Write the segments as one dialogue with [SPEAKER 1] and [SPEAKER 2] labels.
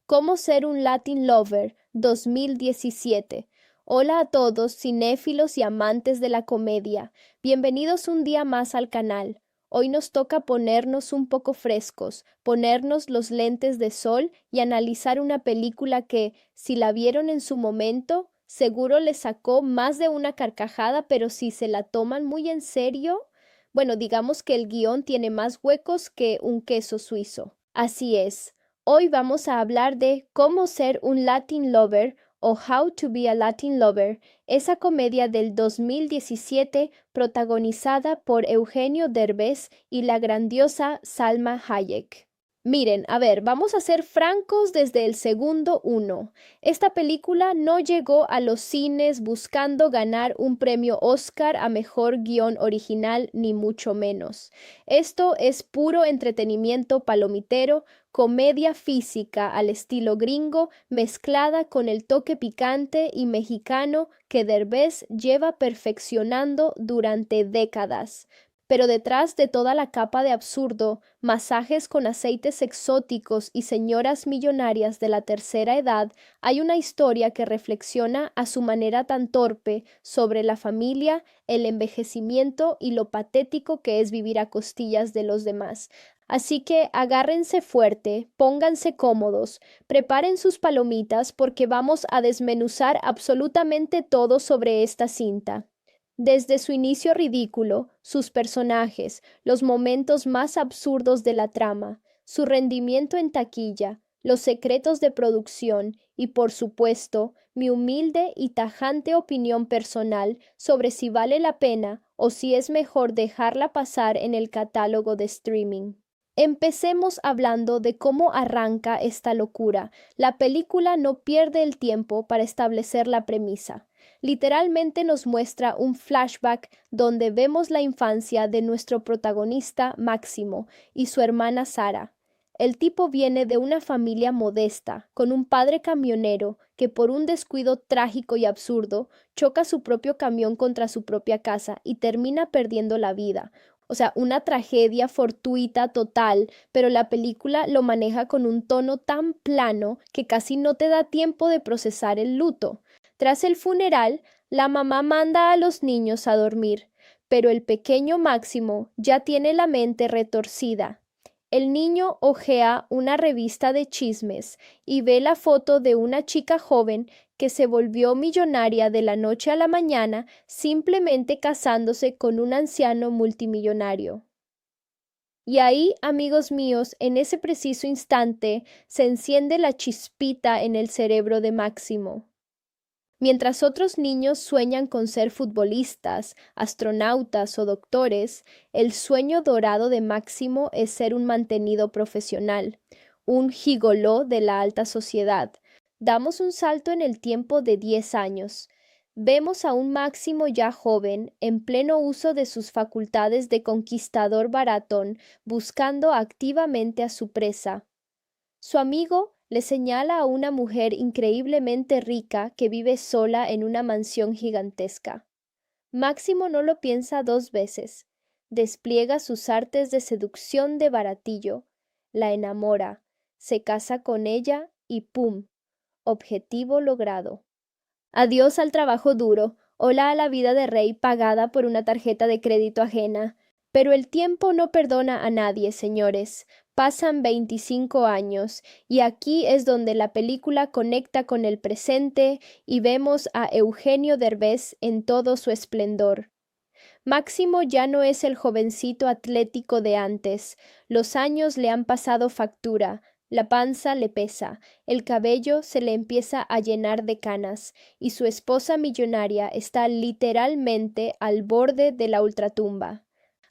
[SPEAKER 1] ¿Cómo ser un Latin Lover 2017? Hola a todos, cinéfilos y amantes de la comedia. Bienvenidos un día más al canal. Hoy nos toca ponernos un poco frescos, ponernos los lentes de sol y analizar una película que, si la vieron en su momento, seguro les sacó más de una carcajada, pero si se la toman muy en serio, bueno, digamos que el guión tiene más huecos que un queso suizo. Así es. Hoy vamos a hablar de Cómo ser un Latin Lover o How to be a Latin Lover, esa comedia del 2017 protagonizada por Eugenio Derbez y la grandiosa Salma Hayek. Miren, a ver, vamos a ser francos desde el segundo uno. Esta película no llegó a los cines buscando ganar un premio Oscar a mejor guión original, ni mucho menos. Esto es puro entretenimiento palomitero, comedia física al estilo gringo, mezclada con el toque picante y mexicano que Derbez lleva perfeccionando durante décadas. Pero detrás de toda la capa de absurdo, masajes con aceites exóticos y señoras millonarias de la tercera edad, hay una historia que reflexiona a su manera tan torpe sobre la familia, el envejecimiento y lo patético que es vivir a costillas de los demás. Así que agárrense fuerte, pónganse cómodos, preparen sus palomitas porque vamos a desmenuzar absolutamente todo sobre esta cinta. Desde su inicio ridículo, sus personajes, los momentos más absurdos de la trama, su rendimiento en taquilla, los secretos de producción y, por supuesto, mi humilde y tajante opinión personal sobre si vale la pena o si es mejor dejarla pasar en el catálogo de streaming. Empecemos hablando de cómo arranca esta locura. La película no pierde el tiempo para establecer la premisa. Literalmente nos muestra un flashback donde vemos la infancia de nuestro protagonista Máximo y su hermana Sara. El tipo viene de una familia modesta, con un padre camionero que por un descuido trágico y absurdo choca su propio camión contra su propia casa y termina perdiendo la vida. O sea, una tragedia fortuita total, pero la película lo maneja con un tono tan plano que casi no te da tiempo de procesar el luto. Tras el funeral, la mamá manda a los niños a dormir, pero el pequeño Máximo ya tiene la mente retorcida. El niño hojea una revista de chismes y ve la foto de una chica joven que se volvió millonaria de la noche a la mañana simplemente casándose con un anciano multimillonario. Y ahí, amigos míos, en ese preciso instante se enciende la chispita en el cerebro de Máximo. Mientras otros niños sueñan con ser futbolistas, astronautas o doctores, el sueño dorado de Máximo es ser un mantenido profesional, un gigoló de la alta sociedad. Damos un salto en el tiempo de 10 años. Vemos a un Máximo ya joven, en pleno uso de sus facultades de conquistador baratón, buscando activamente a su presa. Su amigo le señala a una mujer increíblemente rica que vive sola en una mansión gigantesca. Máximo no lo piensa dos veces. Despliega sus artes de seducción de baratillo, la enamora, se casa con ella y ¡pum! Objetivo logrado. Adiós al trabajo duro, hola a la vida de rey pagada por una tarjeta de crédito ajena. Pero el tiempo no perdona a nadie, señores. Pasan 25 años, y aquí es donde la película conecta con el presente y vemos a Eugenio Derbez en todo su esplendor. Máximo ya no es el jovencito atlético de antes. Los años le han pasado factura, la panza le pesa, el cabello se le empieza a llenar de canas, y su esposa millonaria está literalmente al borde de la ultratumba.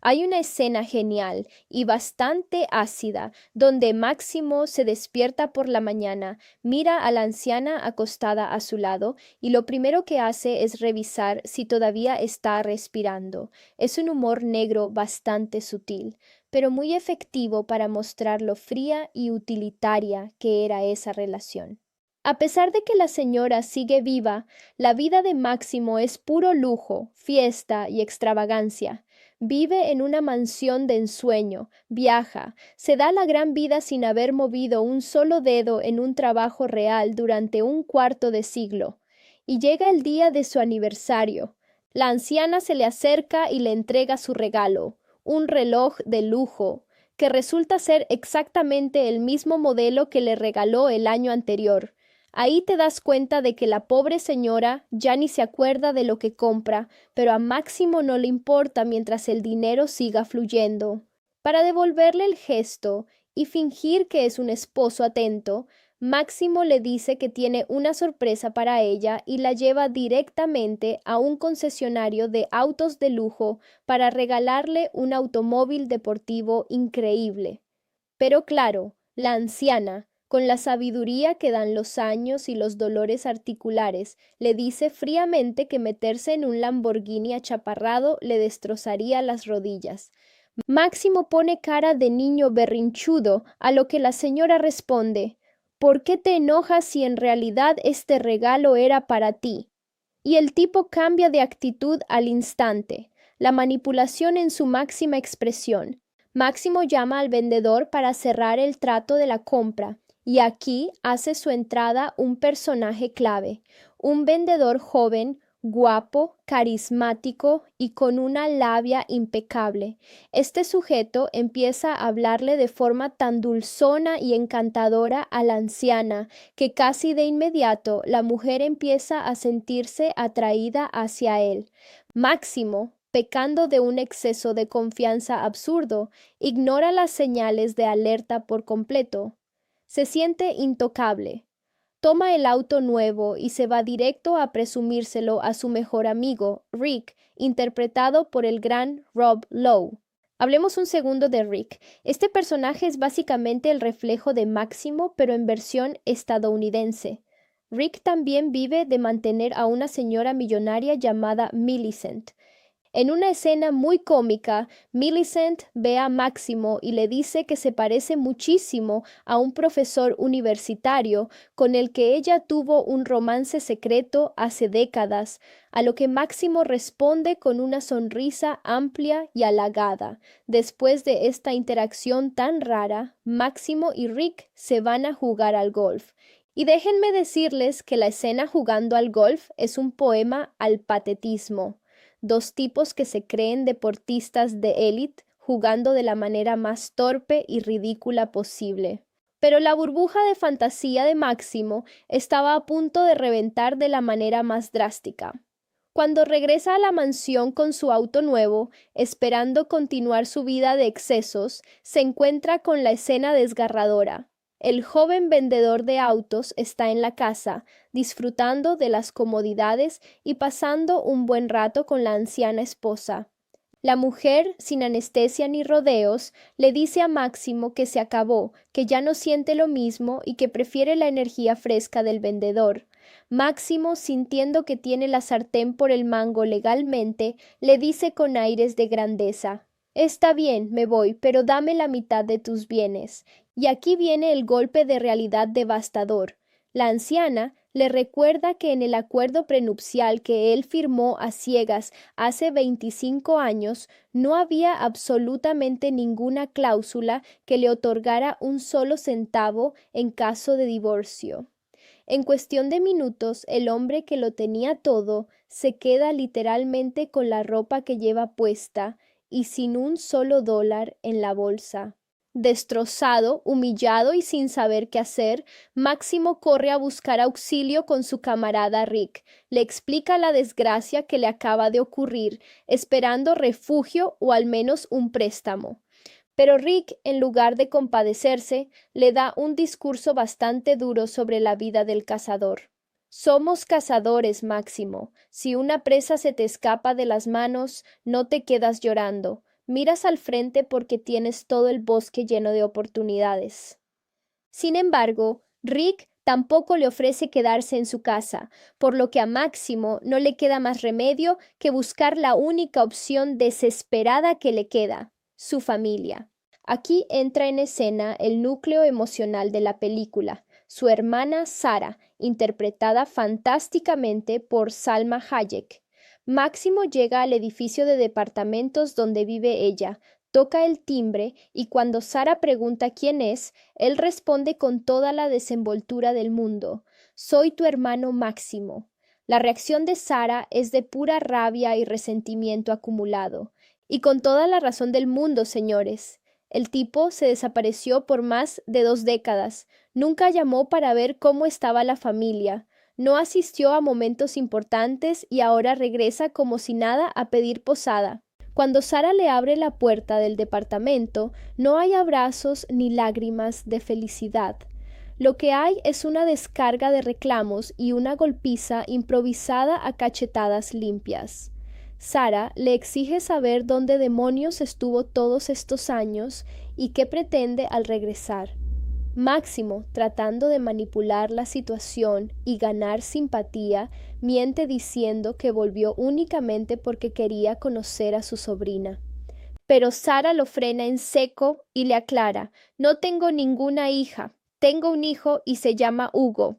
[SPEAKER 1] Hay una escena genial y bastante ácida donde Máximo se despierta por la mañana, mira a la anciana acostada a su lado y lo primero que hace es revisar si todavía está respirando. Es un humor negro bastante sutil, pero muy efectivo para mostrar lo fría y utilitaria que era esa relación. A pesar de que la señora sigue viva, la vida de Máximo es puro lujo, fiesta y extravagancia. Vive en una mansión de ensueño, viaja, se da la gran vida sin haber movido un solo dedo en un trabajo real durante un cuarto de siglo. Y llega el día de su aniversario. La anciana se le acerca y le entrega su regalo, un reloj de lujo, que resulta ser exactamente el mismo modelo que le regaló el año anterior. Ahí te das cuenta de que la pobre señora ya ni se acuerda de lo que compra, pero a Máximo no le importa mientras el dinero siga fluyendo. Para devolverle el gesto y fingir que es un esposo atento, Máximo le dice que tiene una sorpresa para ella y la lleva directamente a un concesionario de autos de lujo para regalarle un automóvil deportivo increíble. Pero claro, la anciana, con la sabiduría que dan los años y los dolores articulares, le dice fríamente que meterse en un Lamborghini achaparrado le destrozaría las rodillas. Máximo pone cara de niño berrinchudo, a lo que la señora responde: ¿Por qué te enojas si en realidad este regalo era para ti? Y el tipo cambia de actitud al instante, la manipulación en su máxima expresión. Máximo llama al vendedor para cerrar el trato de la compra, y aquí hace su entrada un personaje clave, un vendedor joven, guapo, carismático y con una labia impecable. Este sujeto empieza a hablarle de forma tan dulzona y encantadora a la anciana que casi de inmediato la mujer empieza a sentirse atraída hacia él. Máximo, pecando de un exceso de confianza absurdo, ignora las señales de alerta por completo. Se siente intocable. Toma el auto nuevo y se va directo a presumírselo a su mejor amigo, Rick, interpretado por el gran Rob Lowe. Hablemos un segundo de Rick. Este personaje es básicamente el reflejo de Máximo, pero en versión estadounidense. Rick también vive de mantener a una señora millonaria llamada Millicent. En una escena muy cómica, Millicent ve a Máximo y le dice que se parece muchísimo a un profesor universitario con el que ella tuvo un romance secreto hace décadas, a lo que Máximo responde con una sonrisa amplia y halagada. Después de esta interacción tan rara, Máximo y Rick se van a jugar al golf. Y déjenme decirles que la escena jugando al golf es un poema al patetismo. Dos tipos que se creen deportistas de élite jugando de la manera más torpe y ridícula posible. Pero la burbuja de fantasía de Máximo estaba a punto de reventar de la manera más drástica. Cuando regresa a la mansión con su auto nuevo, esperando continuar su vida de excesos, se encuentra con la escena desgarradora. El joven vendedor de autos está en la casa, disfrutando de las comodidades y pasando un buen rato con la anciana esposa. La mujer, sin anestesia ni rodeos, le dice a Máximo que se acabó, que ya no siente lo mismo y que prefiere la energía fresca del vendedor. Máximo, sintiendo que tiene la sartén por el mango legalmente, le dice con aires de grandeza: «Está bien, me voy, pero dame la mitad de tus bienes». Y aquí viene el golpe de realidad devastador. La anciana le recuerda que en el acuerdo prenupcial que él firmó a ciegas hace 25 años no había absolutamente ninguna cláusula que le otorgara un solo centavo en caso de divorcio. En cuestión de minutos, el hombre que lo tenía todo se queda literalmente con la ropa que lleva puesta y sin un solo dólar en la bolsa. Destrozado, humillado y sin saber qué hacer, Máximo corre a buscar auxilio con su camarada Rick. Le explica la desgracia que le acaba de ocurrir, esperando refugio o al menos un préstamo. Pero Rick, en lugar de compadecerse, le da un discurso bastante duro sobre la vida del cazador. Somos cazadores, Máximo. Si una presa se te escapa de las manos, no te quedas llorando. Miras al frente porque tienes todo el bosque lleno de oportunidades. Sin embargo, Rick tampoco le ofrece quedarse en su casa, por lo que a Máximo no le queda más remedio que buscar la única opción desesperada que le queda: su familia. Aquí entra en escena el núcleo emocional de la película, su hermana Sarah, interpretada fantásticamente por Salma Hayek. Máximo llega al edificio de departamentos donde vive ella, toca el timbre y cuando Sara pregunta quién es, él responde con toda la desenvoltura del mundo: Soy tu hermano Máximo. La reacción de Sara es de pura rabia y resentimiento acumulado. Y con toda la razón del mundo, señores. El tipo se desapareció por más de 2 décadas. Nunca llamó para ver cómo estaba la familia. No asistió a momentos importantes y ahora regresa como si nada a pedir posada. Cuando Sara le abre la puerta del departamento, no hay abrazos ni lágrimas de felicidad. Lo que hay es una descarga de reclamos y una golpiza improvisada a cachetadas limpias. Sara le exige saber dónde demonios estuvo todos estos años y qué pretende al regresar. Máximo, tratando de manipular la situación y ganar simpatía, miente diciendo que volvió únicamente porque quería conocer a su sobrina. Pero Sara lo frena en seco y le aclara: No tengo ninguna hija, tengo un hijo y se llama Hugo.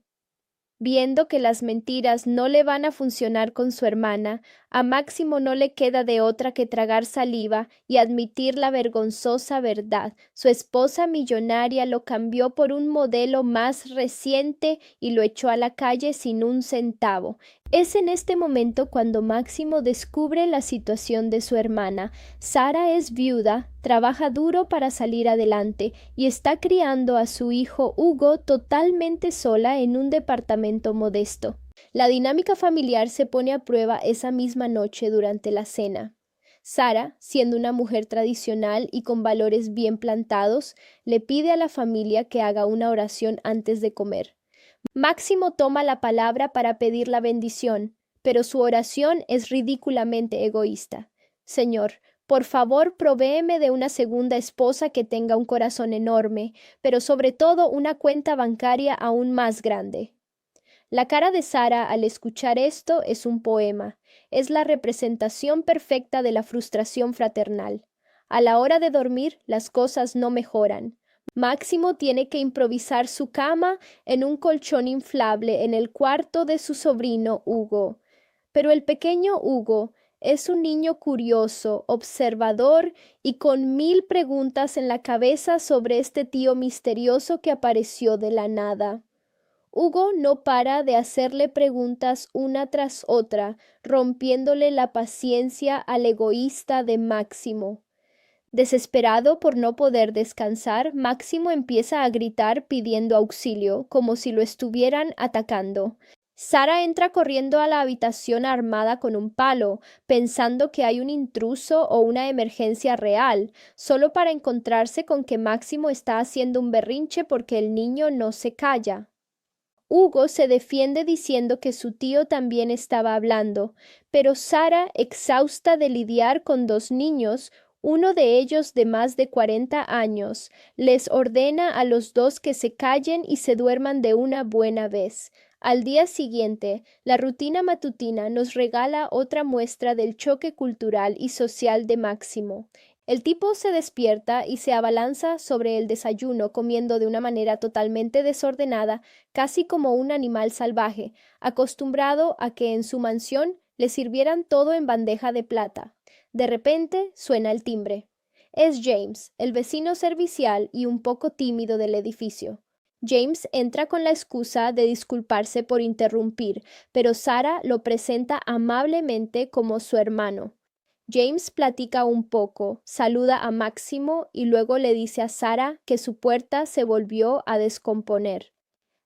[SPEAKER 1] Viendo que las mentiras no le van a funcionar con su hermana, a Máximo no le queda de otra que tragar saliva y admitir la vergonzosa verdad. Su esposa millonaria lo cambió por un modelo más reciente y lo echó a la calle sin un centavo. Es en este momento cuando Máximo descubre la situación de su hermana. Sara es viuda, trabaja duro para salir adelante y está criando a su hijo Hugo totalmente sola en un departamento modesto. La dinámica familiar se pone a prueba esa misma noche durante la cena. Sara, siendo una mujer tradicional y con valores bien plantados, le pide a la familia que haga una oración antes de comer. Máximo toma la palabra para pedir la bendición, pero su oración es ridículamente egoísta. Señor, por favor, provéeme de una segunda esposa que tenga un corazón enorme, pero sobre todo una cuenta bancaria aún más grande. La cara de Sara al escuchar esto es un poema. Es la representación perfecta de la frustración fraternal. A la hora de dormir, las cosas no mejoran. Máximo tiene que improvisar su cama en un colchón inflable en el cuarto de su sobrino Hugo. Pero el pequeño Hugo es un niño curioso, observador y con 1000 preguntas en la cabeza sobre este tío misterioso que apareció de la nada. Hugo no para de hacerle preguntas una tras otra, rompiéndole la paciencia al egoísta de Máximo. Desesperado por no poder descansar, Máximo empieza a gritar pidiendo auxilio, como si lo estuvieran atacando. Sara entra corriendo a la habitación armada con un palo, pensando que hay un intruso o una emergencia real, solo para encontrarse con que Máximo está haciendo un berrinche porque el niño no se calla. Hugo se defiende diciendo que su tío también estaba hablando, pero Sara, exhausta de lidiar con 2 niños, uno de ellos de más de 40 años, les ordena a los dos que se callen y se duerman de una buena vez. Al día siguiente, la rutina matutina nos regala otra muestra del choque cultural y social de Máximo. El tipo se despierta y se abalanza sobre el desayuno comiendo de una manera totalmente desordenada, casi como un animal salvaje, acostumbrado a que en su mansión le sirvieran todo en bandeja de plata. De repente suena el timbre. Es James, el vecino servicial y un poco tímido del edificio. James entra con la excusa de disculparse por interrumpir, pero Sara lo presenta amablemente como su hermano. James platica un poco, saluda a Máximo y luego le dice a Sara que su puerta se volvió a descomponer.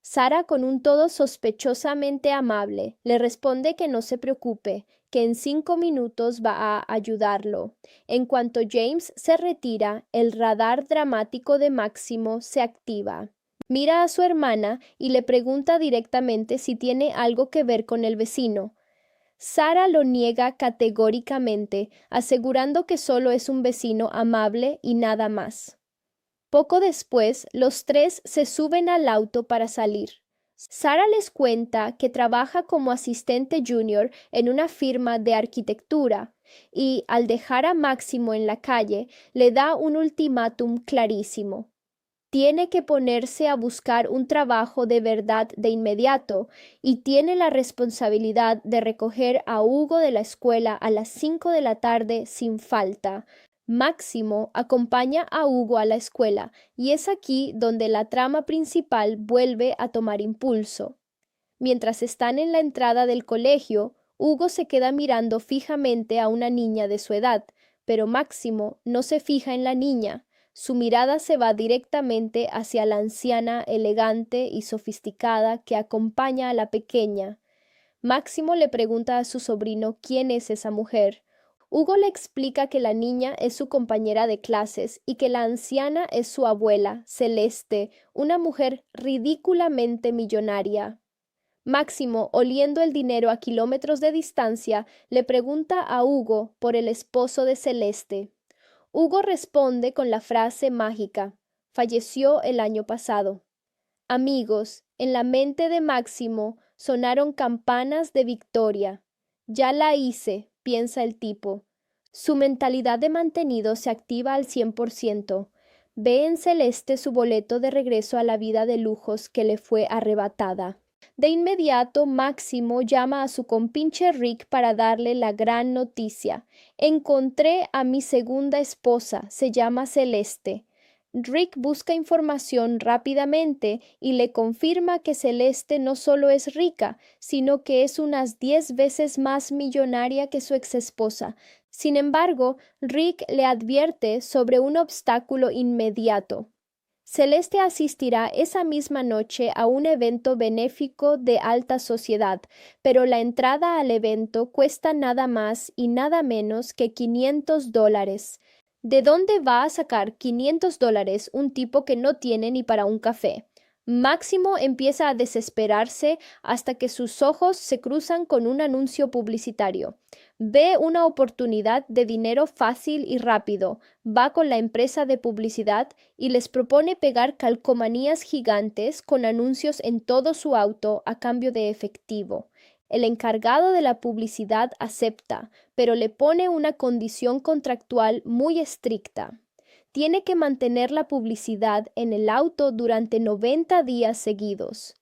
[SPEAKER 1] Sara, con un tono sospechosamente amable, le responde que no se preocupe, que en 5 minutos va a ayudarlo. En cuanto James se retira, el radar dramático de Máximo se activa. Mira a su hermana y le pregunta directamente si tiene algo que ver con el vecino. Sara lo niega categóricamente, asegurando que solo es un vecino amable y nada más. Poco después, los tres se suben al auto para salir. Sara les cuenta que trabaja como asistente junior en una firma de arquitectura y, al dejar a Máximo en la calle, le da un ultimátum clarísimo. Tiene que ponerse a buscar un trabajo de verdad de inmediato y tiene la responsabilidad de recoger a Hugo de la escuela a las 5 de la tarde sin falta. Máximo acompaña a Hugo a la escuela y es aquí donde la trama principal vuelve a tomar impulso. Mientras están en la entrada del colegio, Hugo se queda mirando fijamente a una niña de su edad, pero Máximo no se fija en la niña. Su mirada se va directamente hacia la anciana elegante y sofisticada que acompaña a la pequeña. Máximo le pregunta a su sobrino quién es esa mujer. Hugo le explica que la niña es su compañera de clases y que la anciana es su abuela, Celeste, una mujer ridículamente millonaria. Máximo, oliendo el dinero a kilómetros de distancia, le pregunta a Hugo por el esposo de Celeste. Hugo responde con la frase mágica: falleció el año pasado. Amigos, en la mente de Máximo sonaron campanas de victoria. Ya la hice, piensa el tipo. Su mentalidad de mantenido se activa al 100%. Ve en Celeste su boleto de regreso a la vida de lujos que le fue arrebatada. De inmediato, Máximo llama a su compinche Rick para darle la gran noticia. Encontré a mi segunda esposa, se llama Celeste. Rick busca información rápidamente y le confirma que Celeste no solo es rica, sino que es unas 10 veces más millonaria que su exesposa. Sin embargo, Rick le advierte sobre un obstáculo inmediato. Celeste asistirá esa misma noche a un evento benéfico de alta sociedad, pero la entrada al evento cuesta nada más y nada menos que $500. ¿De dónde va a sacar $500 un tipo que no tiene ni para un café? Máximo empieza a desesperarse hasta que sus ojos se cruzan con un anuncio publicitario. Ve una oportunidad de dinero fácil y rápido, va con la empresa de publicidad y les propone pegar calcomanías gigantes con anuncios en todo su auto a cambio de efectivo. El encargado de la publicidad acepta, pero le pone una condición contractual muy estricta. Tiene que mantener la publicidad en el auto durante 90 días seguidos.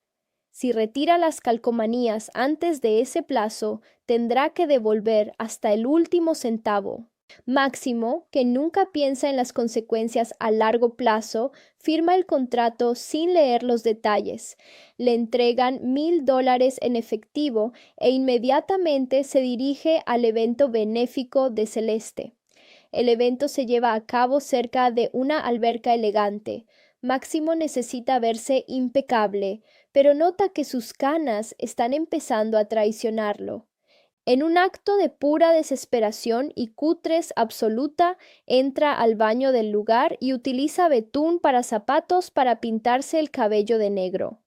[SPEAKER 1] Si retira las calcomanías antes de ese plazo, tendrá que devolver hasta el último centavo. Máximo, que nunca piensa en las consecuencias a largo plazo, firma el contrato sin leer los detalles. Le entregan $1,000 en efectivo e inmediatamente se dirige al evento benéfico de Celeste. El evento se lleva a cabo cerca de una alberca elegante. Máximo necesita verse impecable, pero nota que sus canas están empezando a traicionarlo. En un acto de pura desesperación y cutrez absoluta, entra al baño del lugar y utiliza betún para zapatos para pintarse el cabello de negro.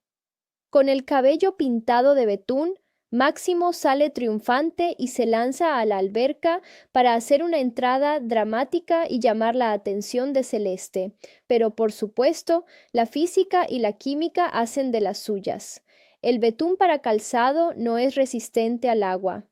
[SPEAKER 1] Con el cabello pintado de betún, Máximo sale triunfante y se lanza a la alberca para hacer una entrada dramática y llamar la atención de Celeste, pero por supuesto, la física y la química hacen de las suyas. El betún para calzado no es resistente al agua.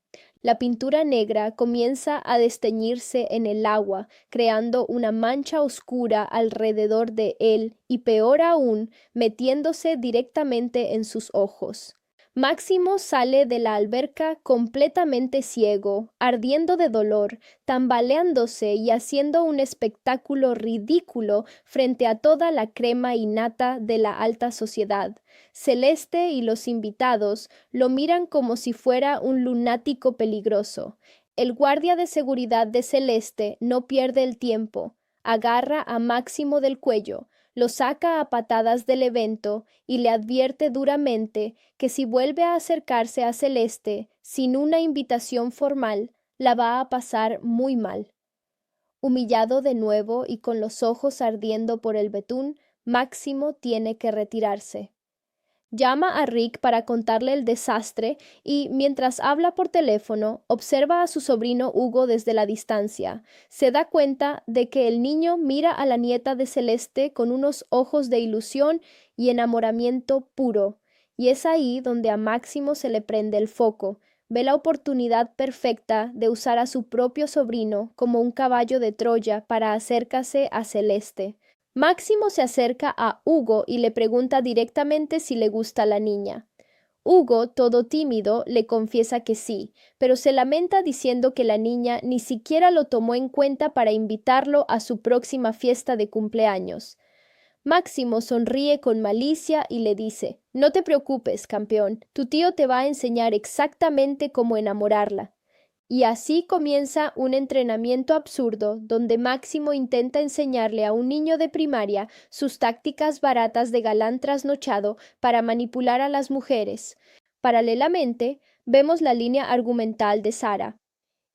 [SPEAKER 1] La pintura negra comienza a desteñirse en el agua, creando una mancha oscura alrededor de él y, peor aún, metiéndose directamente en sus ojos. Máximo sale de la alberca completamente ciego, ardiendo de dolor, tambaleándose y haciendo un espectáculo ridículo frente a toda la crema innata de la alta sociedad. Celeste y los invitados lo miran como si fuera un lunático peligroso. El guardia de seguridad de Celeste no pierde el tiempo. Agarra a Máximo del cuello, lo saca a patadas del evento y le advierte duramente que si vuelve a acercarse a Celeste sin una invitación formal, la va a pasar muy mal. Humillado de nuevo y con los ojos ardiendo por el betún, Máximo tiene que retirarse. Llama a Rick para contarle el desastre y, mientras habla por teléfono, observa a su sobrino Hugo desde la distancia. Se da cuenta de que el niño mira a la nieta de Celeste con unos ojos de ilusión y enamoramiento puro, y es ahí donde a Máximo se le prende el foco. Ve la oportunidad perfecta de usar a su propio sobrino como un caballo de Troya para acercarse a Celeste. Máximo se acerca a Hugo y le pregunta directamente si le gusta la niña. Hugo, todo tímido, le confiesa que sí, pero se lamenta diciendo que la niña ni siquiera lo tomó en cuenta para invitarlo a su próxima fiesta de cumpleaños. Máximo sonríe con malicia y le dice: «No te preocupes, campeón, tu tío te va a enseñar exactamente cómo enamorarla». Y así comienza un entrenamiento absurdo donde Máximo intenta enseñarle a un niño de primaria sus tácticas baratas de galán trasnochado para manipular a las mujeres. Paralelamente, vemos la línea argumental de Sara.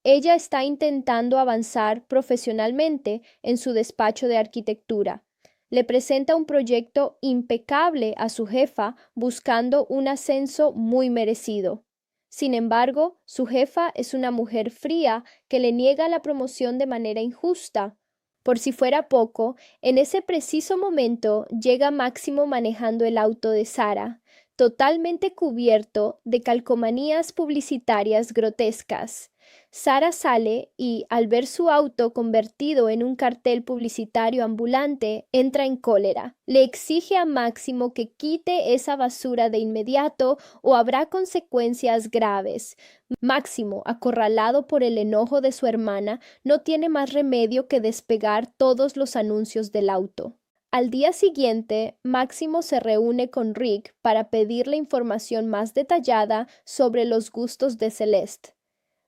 [SPEAKER 1] Ella está intentando avanzar profesionalmente en su despacho de arquitectura. Le presenta un proyecto impecable a su jefa buscando un ascenso muy merecido. Sin embargo, su jefa es una mujer fría que le niega la promoción de manera injusta. Por si fuera poco, en ese preciso momento llega Máximo manejando el auto de Sara, totalmente cubierto de calcomanías publicitarias grotescas. Sara sale y, al ver su auto convertido en un cartel publicitario ambulante, entra en cólera. Le exige a Máximo que quite esa basura de inmediato o habrá consecuencias graves. Máximo, acorralado por el enojo de su hermana, no tiene más remedio que despegar todos los anuncios del auto. Al día siguiente, Máximo se reúne con Rick para pedirle información más detallada sobre los gustos de Celeste.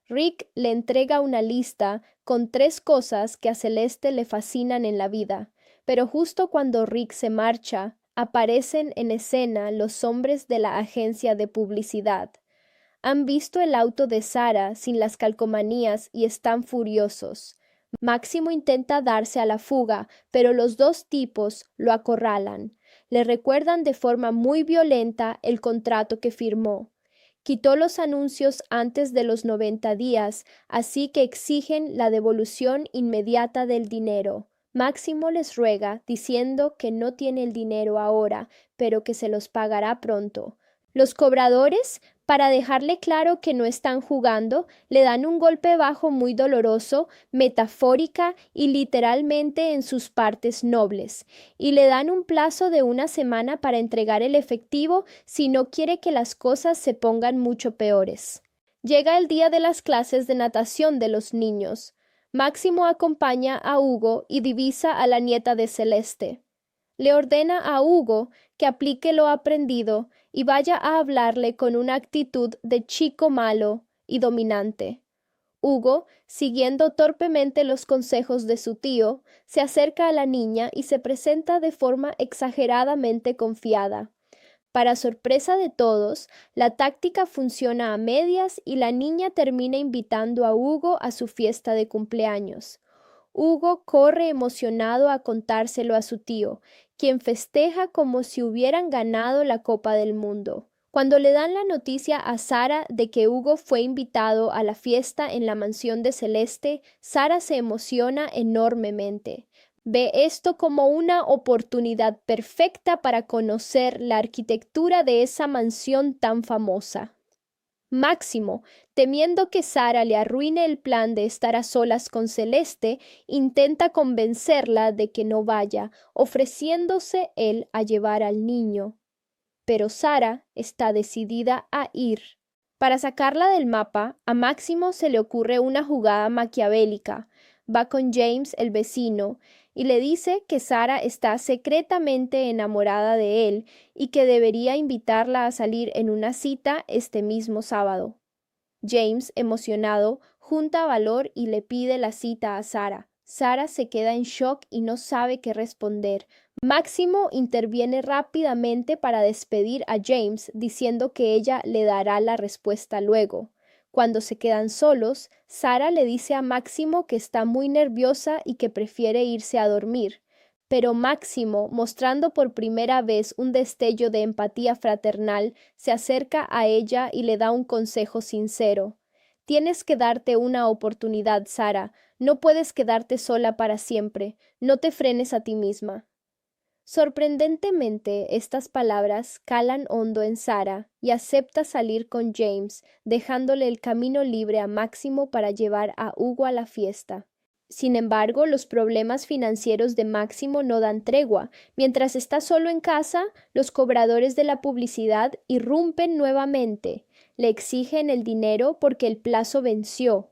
[SPEAKER 1] Rick le entrega una lista con 3 cosas que a Celeste le fascinan en la vida, pero justo cuando Rick se marcha, aparecen en escena los hombres de la agencia de publicidad. Han visto el auto de Sara sin las calcomanías y están furiosos. Máximo intenta darse a la fuga, pero los 2 tipos lo acorralan. Le recuerdan de forma muy violenta el contrato que firmó. Quitó los anuncios antes de los 90 días, así que exigen la devolución inmediata del dinero. Máximo les ruega, diciendo que no tiene el dinero ahora, pero que se los pagará pronto. Los cobradores, para dejarle claro que no están jugando, le dan un golpe bajo muy doloroso, metafórica y literalmente en sus partes nobles, y le dan un plazo de 1 semana para entregar el efectivo si no quiere que las cosas se pongan mucho peores. Llega el día de las clases de natación de los niños. Máximo acompaña a Hugo y divisa a la nieta de Celeste. Le ordena a Hugo que aplique lo aprendido y vaya a hablarle con una actitud de chico malo y dominante. Hugo, siguiendo torpemente los consejos de su tío, se acerca a la niña y se presenta de forma exageradamente confiada. Para sorpresa de todos, la táctica funciona a medias y la niña termina invitando a Hugo a su fiesta de cumpleaños. Hugo corre emocionado a contárselo a su tío, quien festeja como si hubieran ganado la Copa del Mundo. Cuando le dan la noticia a Sara de que Hugo fue invitado a la fiesta en la mansión de Celeste, Sara se emociona enormemente. Ve esto como una oportunidad perfecta para conocer la arquitectura de esa mansión tan famosa. Máximo, temiendo que Sara le arruine el plan de estar a solas con Celeste, intenta convencerla de que no vaya, ofreciéndose él a llevar al niño. Pero Sara está decidida a ir. Para sacarla del mapa, a Máximo se le ocurre una jugada maquiavélica. Va con James, el vecino, y le dice que Sara está secretamente enamorada de él y que debería invitarla a salir en una cita este mismo sábado. James, emocionado, junta valor y le pide la cita a Sara. Sara se queda en shock y no sabe qué responder. Máximo interviene rápidamente para despedir a James, diciendo que ella le dará la respuesta luego. Cuando se quedan solos, Sara le dice a Máximo que está muy nerviosa y que prefiere irse a dormir. Pero Máximo, mostrando por primera vez un destello de empatía fraternal, se acerca a ella y le da un consejo sincero. Tienes que darte una oportunidad, Sara. No puedes quedarte sola para siempre. No te frenes a ti misma. Sorprendentemente, estas palabras calan hondo en Sara y acepta salir con James, dejándole el camino libre a Máximo para llevar a Hugo a la fiesta. Sin embargo, los problemas financieros de Máximo no dan tregua. Mientras está solo en casa, los cobradores de la publicidad irrumpen nuevamente. Le exigen el dinero porque el plazo venció.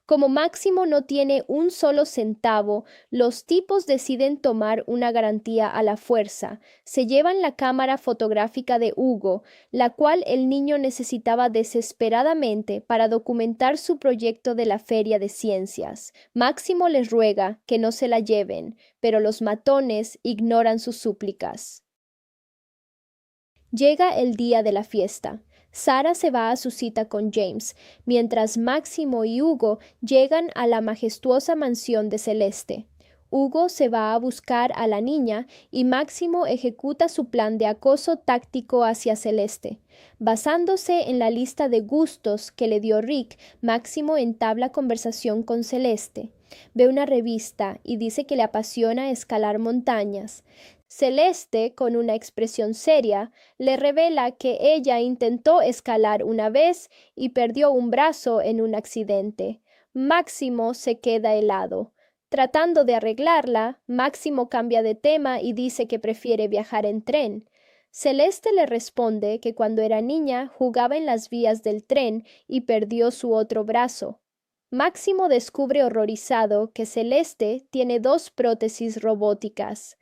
[SPEAKER 1] Como Máximo no tiene un solo centavo, los tipos deciden tomar una garantía a la fuerza. Se llevan la cámara fotográfica de Hugo, la cual el niño necesitaba desesperadamente para documentar su proyecto de la Feria de Ciencias. Máximo les ruega que no se la lleven, pero los matones ignoran sus súplicas. Llega el día de la fiesta. Sara se va a su cita con James, mientras Máximo y Hugo llegan a la majestuosa mansión de Celeste. Hugo se va a buscar a la niña y Máximo ejecuta su plan de acoso táctico hacia Celeste. Basándose en la lista de gustos que le dio Rick, Máximo entabla conversación con Celeste. Ve una revista y dice que le apasiona escalar montañas. Celeste, con una expresión seria, le revela que ella intentó escalar una vez y perdió un brazo en un accidente. Máximo se queda helado. Tratando de arreglarla, Máximo cambia de tema y dice que prefiere viajar en tren. Celeste le responde que cuando era niña jugaba en las vías del tren y perdió su otro brazo. Máximo descubre horrorizado que Celeste tiene 2 prótesis robóticas.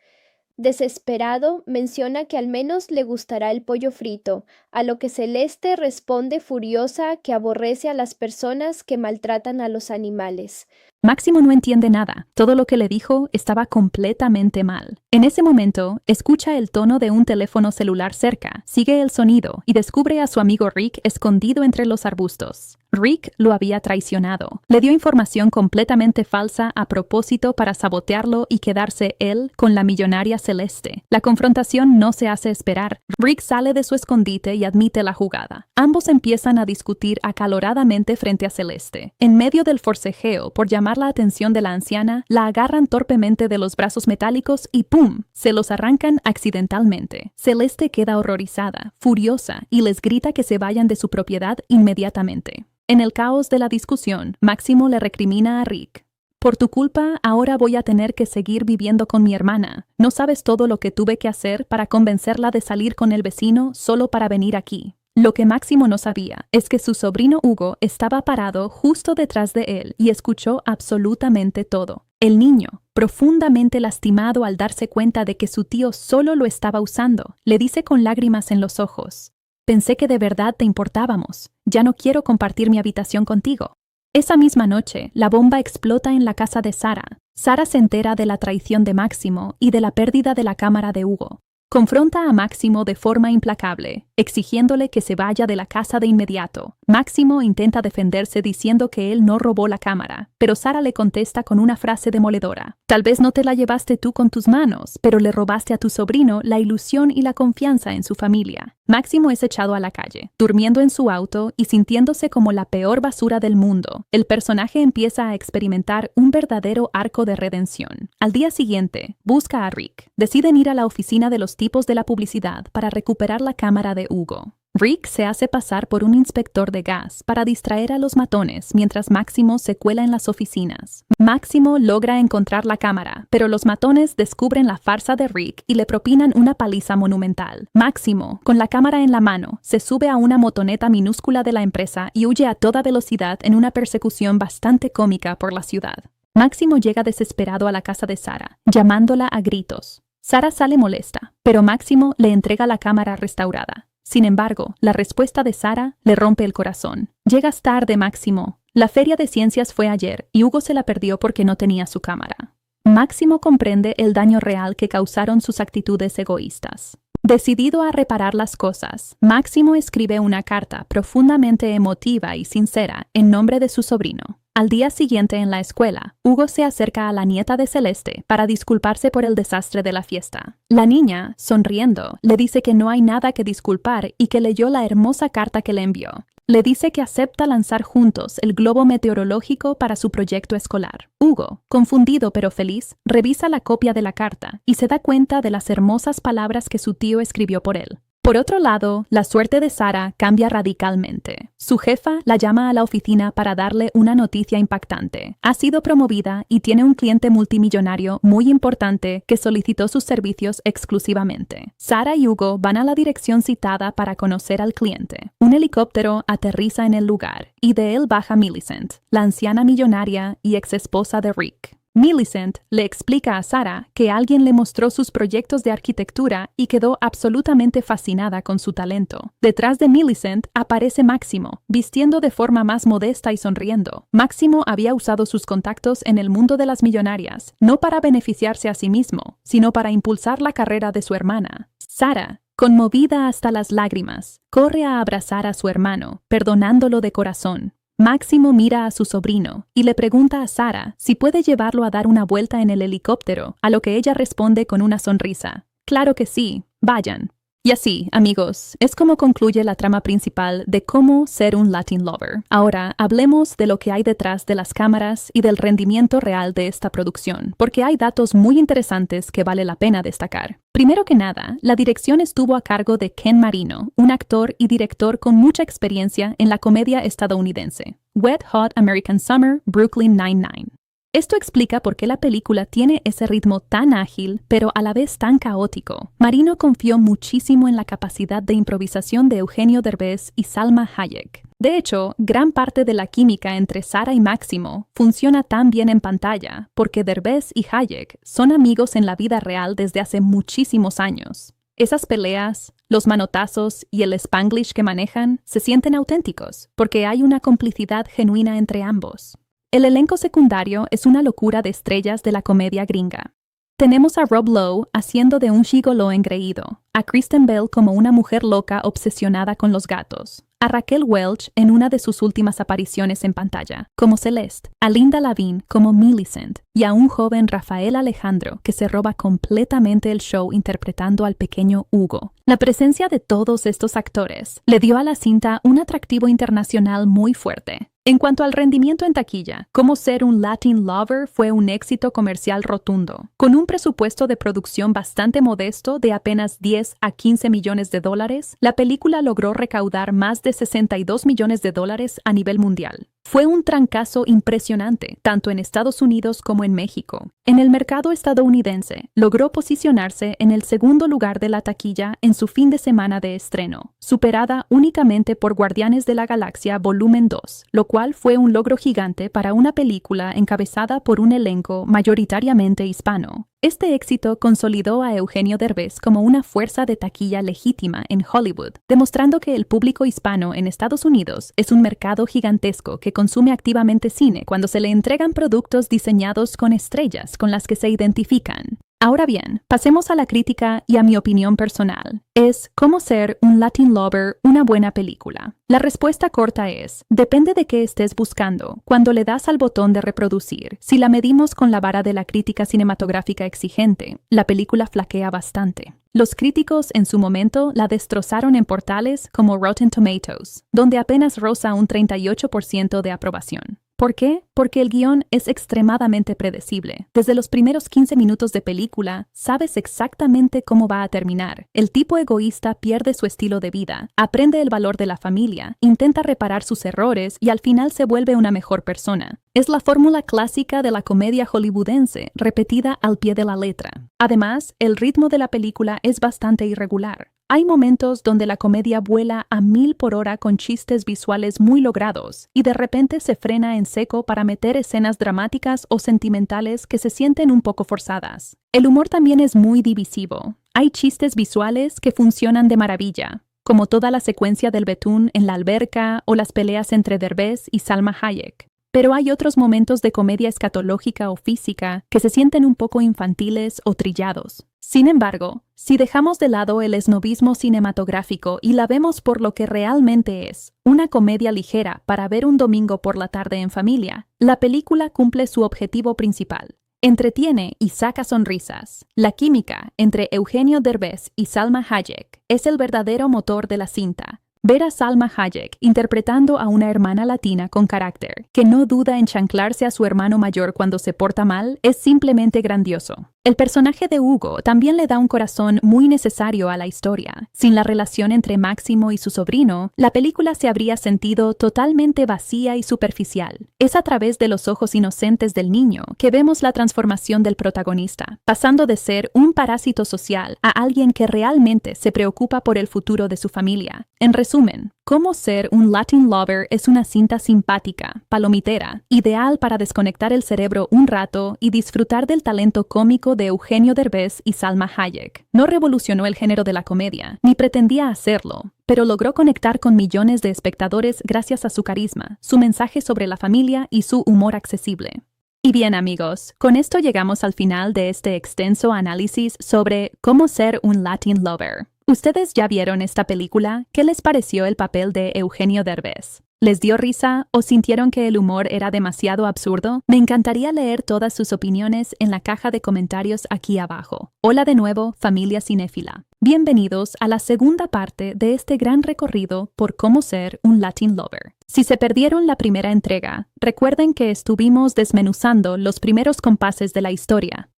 [SPEAKER 1] Desesperado, menciona que al menos le gustará el pollo frito, a lo que Celeste responde furiosa que aborrece a las personas que maltratan a los animales.
[SPEAKER 2] Máximo no entiende nada. Todo lo que le dijo estaba completamente mal. En ese momento, escucha el tono de un teléfono celular cerca, sigue el sonido y descubre a su amigo Rick escondido entre los arbustos. Rick lo había traicionado. Le dio información completamente falsa a propósito para sabotearlo y quedarse él con la millonaria Celeste. La confrontación no se hace esperar. Rick sale de su escondite y admite la jugada. Ambos empiezan a discutir acaloradamente frente a Celeste. En medio del forcejeo por llamar la atención de la anciana, la agarran torpemente de los brazos metálicos y ¡pum!, se los arrancan accidentalmente. Celeste queda horrorizada, furiosa y les grita que se vayan de su propiedad inmediatamente. En el caos de la discusión, Máximo le recrimina a Rick. Por tu culpa, ahora voy a tener que seguir viviendo con mi hermana. No sabes todo lo que tuve que hacer para convencerla de salir con el vecino solo para venir aquí. Lo que Máximo no sabía es que su sobrino Hugo estaba parado justo detrás de él y escuchó absolutamente todo. El niño, profundamente lastimado al darse cuenta de que su tío solo lo estaba usando, le dice con lágrimas en los ojos: «Pensé que de verdad te importábamos. Ya no quiero compartir mi habitación contigo». Esa misma noche, la bomba explota en la casa de Sara. Sara se entera de la traición de Máximo y de la pérdida de la cámara de Hugo. Confronta a Máximo de forma implacable, exigiéndole que se vaya de la casa de inmediato. Máximo intenta defenderse diciendo que él no robó la cámara, pero Sara le contesta con una frase demoledora. Tal vez no te la llevaste tú con tus manos, pero le robaste a tu sobrino la ilusión y la confianza en su familia. Máximo es echado a la calle, durmiendo en su auto y sintiéndose como la peor basura del mundo. El personaje empieza a experimentar un verdadero arco de redención. Al día siguiente, busca a Rick. Deciden ir a la oficina de los tipos de la publicidad para recuperar la cámara de Hugo. Rick se hace pasar por un inspector de gas para distraer a los matones mientras Máximo se cuela en las oficinas. Máximo logra encontrar la cámara, pero los matones descubren la farsa de Rick y le propinan una paliza monumental. Máximo, con la cámara en la mano, se sube a una motoneta minúscula de la empresa y huye a toda velocidad en una persecución bastante cómica por la ciudad. Máximo llega desesperado a la casa de Sara, llamándola a gritos. Sara sale molesta, pero Máximo le entrega la cámara restaurada. Sin embargo, la respuesta de Sara le rompe el corazón. Llegas tarde, Máximo. La feria de ciencias fue ayer y Hugo se la perdió porque no tenía su cámara. Máximo comprende el daño real que causaron sus actitudes egoístas. Decidido a reparar las cosas, Máximo escribe una carta profundamente emotiva y sincera en nombre de su sobrino. Al día siguiente en la escuela, Hugo se acerca a la nieta de Celeste para disculparse por el desastre de la fiesta. La niña, sonriendo, le dice que no hay nada que disculpar y que leyó la hermosa carta que le envió. Le dice que acepta lanzar juntos el globo meteorológico para su proyecto escolar. Hugo, confundido pero feliz, revisa la copia de la carta y se da cuenta de las hermosas palabras que su tío escribió por él. Por otro lado, la suerte de Sara cambia radicalmente. Su jefa la llama a la oficina para darle una noticia impactante. Ha sido promovida y tiene un cliente multimillonario muy importante que solicitó sus servicios exclusivamente. Sara y Hugo van a la dirección citada para conocer al cliente. Un helicóptero aterriza en el lugar y de él baja Millicent, la anciana millonaria y exesposa de Rick. Millicent le explica a Sara que alguien le mostró sus proyectos de arquitectura y quedó absolutamente fascinada con su talento. Detrás de Millicent aparece Máximo, vistiendo de forma más modesta y sonriendo. Máximo había usado sus contactos en el mundo de las millonarias, no para beneficiarse a sí mismo, sino para impulsar la carrera de su hermana. Sara, conmovida hasta las lágrimas, corre a abrazar a su hermano, perdonándolo de corazón. Máximo mira a su sobrino y le pregunta a Sara si puede llevarlo a dar una vuelta en el helicóptero, a lo que ella responde con una sonrisa. Claro que sí, vayan. Y así, amigos, es como concluye la trama principal de Cómo ser un Latin Lover. Ahora, hablemos de lo que hay detrás de las cámaras y del rendimiento real de esta producción, porque hay datos muy interesantes que vale la pena destacar. Primero que nada, la dirección estuvo a cargo de Ken Marino, un actor y director con mucha experiencia en la comedia estadounidense. Wet Hot American Summer, Brooklyn Nine-Nine. Esto explica por qué la película tiene ese ritmo tan ágil, pero a la vez tan caótico. Marino confió muchísimo en la capacidad de improvisación de Eugenio Derbez y Salma Hayek. De hecho, gran parte de la química entre Sara y Máximo funciona tan bien en pantalla porque Derbez y Hayek son amigos en la vida real desde hace muchísimos años. Esas peleas, los manotazos y el Spanglish que manejan se sienten auténticos porque hay una complicidad genuina entre ambos. El elenco secundario es una locura de estrellas de la comedia gringa. Tenemos a Rob Lowe haciendo de un gigoló engreído, a Kristen Bell como una mujer loca obsesionada con los gatos, a Raquel Welch en una de sus últimas apariciones en pantalla, como Celeste, a Linda Lavin como Millicent y a un joven Rafael Alejandro que se roba completamente el show interpretando al pequeño Hugo. La presencia de todos estos actores le dio a la cinta un atractivo internacional muy fuerte. En cuanto al rendimiento en taquilla, Cómo ser un Latin Lover fue un éxito comercial rotundo. Con un presupuesto de producción bastante modesto de apenas 10 a 15 millones de dólares, la película logró recaudar más de 62 millones de dólares a nivel mundial. Fue un trancazo impresionante, tanto en Estados Unidos como en México. En el mercado estadounidense, logró posicionarse en el segundo lugar de la taquilla en su fin de semana de estreno, superada únicamente por Guardianes de la Galaxia Volumen 2, lo cual fue un logro gigante para una película encabezada por un elenco mayoritariamente hispano. Este éxito consolidó a Eugenio Derbez como una fuerza de taquilla legítima en Hollywood, demostrando que el público hispano en Estados Unidos es un mercado gigantesco que consume activamente cine cuando se le entregan productos diseñados con estrellas con las que se identifican. Ahora bien, pasemos a la crítica y a mi opinión personal. ¿Es Cómo ser un Latin Lover una buena película? La respuesta corta es, depende de qué estés buscando cuando le das al botón de reproducir. Si la medimos con la vara de la crítica cinematográfica exigente, la película flaquea bastante. Los críticos en su momento la destrozaron en portales como Rotten Tomatoes, donde apenas roza un 38% de aprobación. ¿Por qué? Porque el guión es extremadamente predecible. Desde los primeros 15 minutos de película, sabes exactamente cómo va a terminar. El tipo egoísta pierde su estilo de vida, aprende el valor de la familia, intenta reparar sus errores y al final se vuelve una mejor persona. Es la fórmula clásica de la comedia hollywoodense, repetida al pie de la letra. Además, el ritmo de la película es bastante irregular. Hay momentos donde la comedia vuela a 1000 por hora con chistes visuales muy logrados y de repente se frena en seco para meter escenas dramáticas o sentimentales que se sienten un poco forzadas. El humor también es muy divisivo. Hay chistes visuales que funcionan de maravilla, como toda la secuencia del betún en la alberca o las peleas entre Derbez y Salma Hayek. Pero hay otros momentos de comedia escatológica o física que se sienten un poco infantiles o trillados. Sin embargo, si dejamos de lado el esnobismo cinematográfico y la vemos por lo que realmente es, una comedia ligera para ver un domingo por la tarde en familia, la película cumple su objetivo principal. Entretiene y saca sonrisas. La química entre Eugenio Derbez y Salma Hayek es el verdadero motor de la cinta. Ver a Salma Hayek interpretando a una hermana latina con carácter, que no duda en chanclarse a su hermano mayor cuando se porta mal, es simplemente grandioso. El personaje de Hugo también le da un corazón muy necesario a la historia. Sin la relación entre Máximo y su sobrino, la película se habría sentido totalmente vacía y superficial. Es a través de los ojos inocentes del niño que vemos la transformación del protagonista, pasando de ser un parásito social a alguien que realmente se preocupa por el futuro de su familia. En resumen, Cómo ser un Latin Lover es una cinta simpática, palomitera, ideal para desconectar el cerebro un rato y disfrutar del talento cómico de Eugenio Derbez y Salma Hayek. No revolucionó el género de la comedia, ni pretendía hacerlo, pero logró conectar con millones de espectadores gracias a su carisma, su mensaje sobre la familia y su humor accesible. Y bien amigos, con esto llegamos al final de este extenso análisis sobre cómo ser un Latin Lover. ¿Ustedes ya vieron esta película? ¿Qué les pareció el papel de Eugenio Derbez? ¿Les dio risa o sintieron que el humor era demasiado absurdo? Me encantaría leer todas sus opiniones en la caja de comentarios aquí abajo. Hola de nuevo, familia cinéfila. Bienvenidos a la segunda parte de este gran recorrido por cómo ser un Latin Lover. Si se perdieron la primera entrega, recuerden que estuvimos desmenuzando los primeros compases de la historia.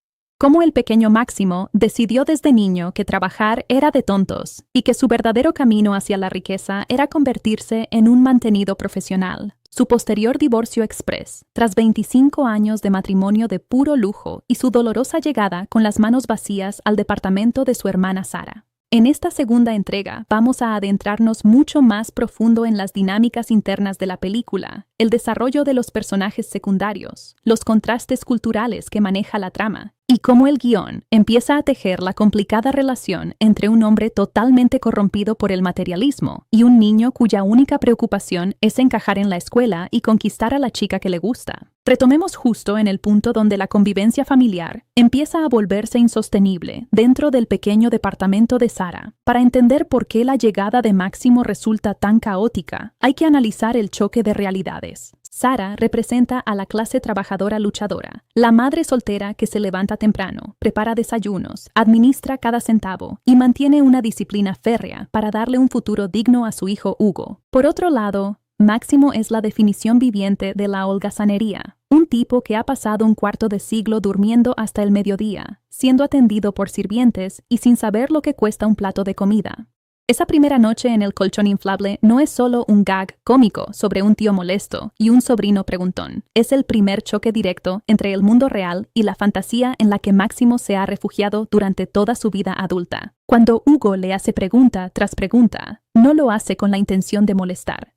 [SPEAKER 2] Cómo el pequeño Máximo decidió desde niño que trabajar era de tontos y que su verdadero camino hacia la riqueza era convertirse en un mantenido profesional. Su posterior divorcio express, tras 25 años de matrimonio de puro lujo y su dolorosa llegada con las manos vacías al departamento de su hermana Sara. En esta segunda entrega vamos a adentrarnos mucho más profundo en las dinámicas internas de la película, el desarrollo de los personajes secundarios, los contrastes culturales que maneja la trama, y cómo el guión empieza a tejer la complicada relación entre un hombre totalmente corrompido por el materialismo y un niño cuya única preocupación es encajar en la escuela y conquistar a la chica que le gusta. Retomemos justo en el punto donde la convivencia familiar empieza a volverse insostenible dentro del pequeño departamento de Sara. Para entender por qué la llegada de Máximo resulta tan caótica, hay que analizar el choque de realidades. Sara representa a la clase trabajadora luchadora, la madre soltera que se levanta temprano, prepara desayunos, administra cada centavo y mantiene una disciplina férrea para darle un futuro digno a su hijo Hugo. Por otro lado, Máximo es la definición viviente de la holgazanería, un tipo que ha pasado un cuarto de siglo durmiendo hasta el mediodía, siendo atendido por sirvientes y sin saber lo que cuesta un plato de comida. Esa primera noche en el colchón inflable no es solo un gag cómico sobre un tío molesto y un sobrino preguntón. Es el primer choque directo entre el mundo real y la fantasía en la que Máximo se ha refugiado durante toda su vida adulta. Cuando Hugo le hace pregunta tras pregunta, no lo hace con la intención de molestar.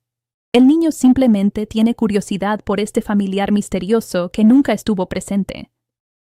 [SPEAKER 2] El niño simplemente tiene curiosidad por este familiar misterioso que nunca estuvo presente.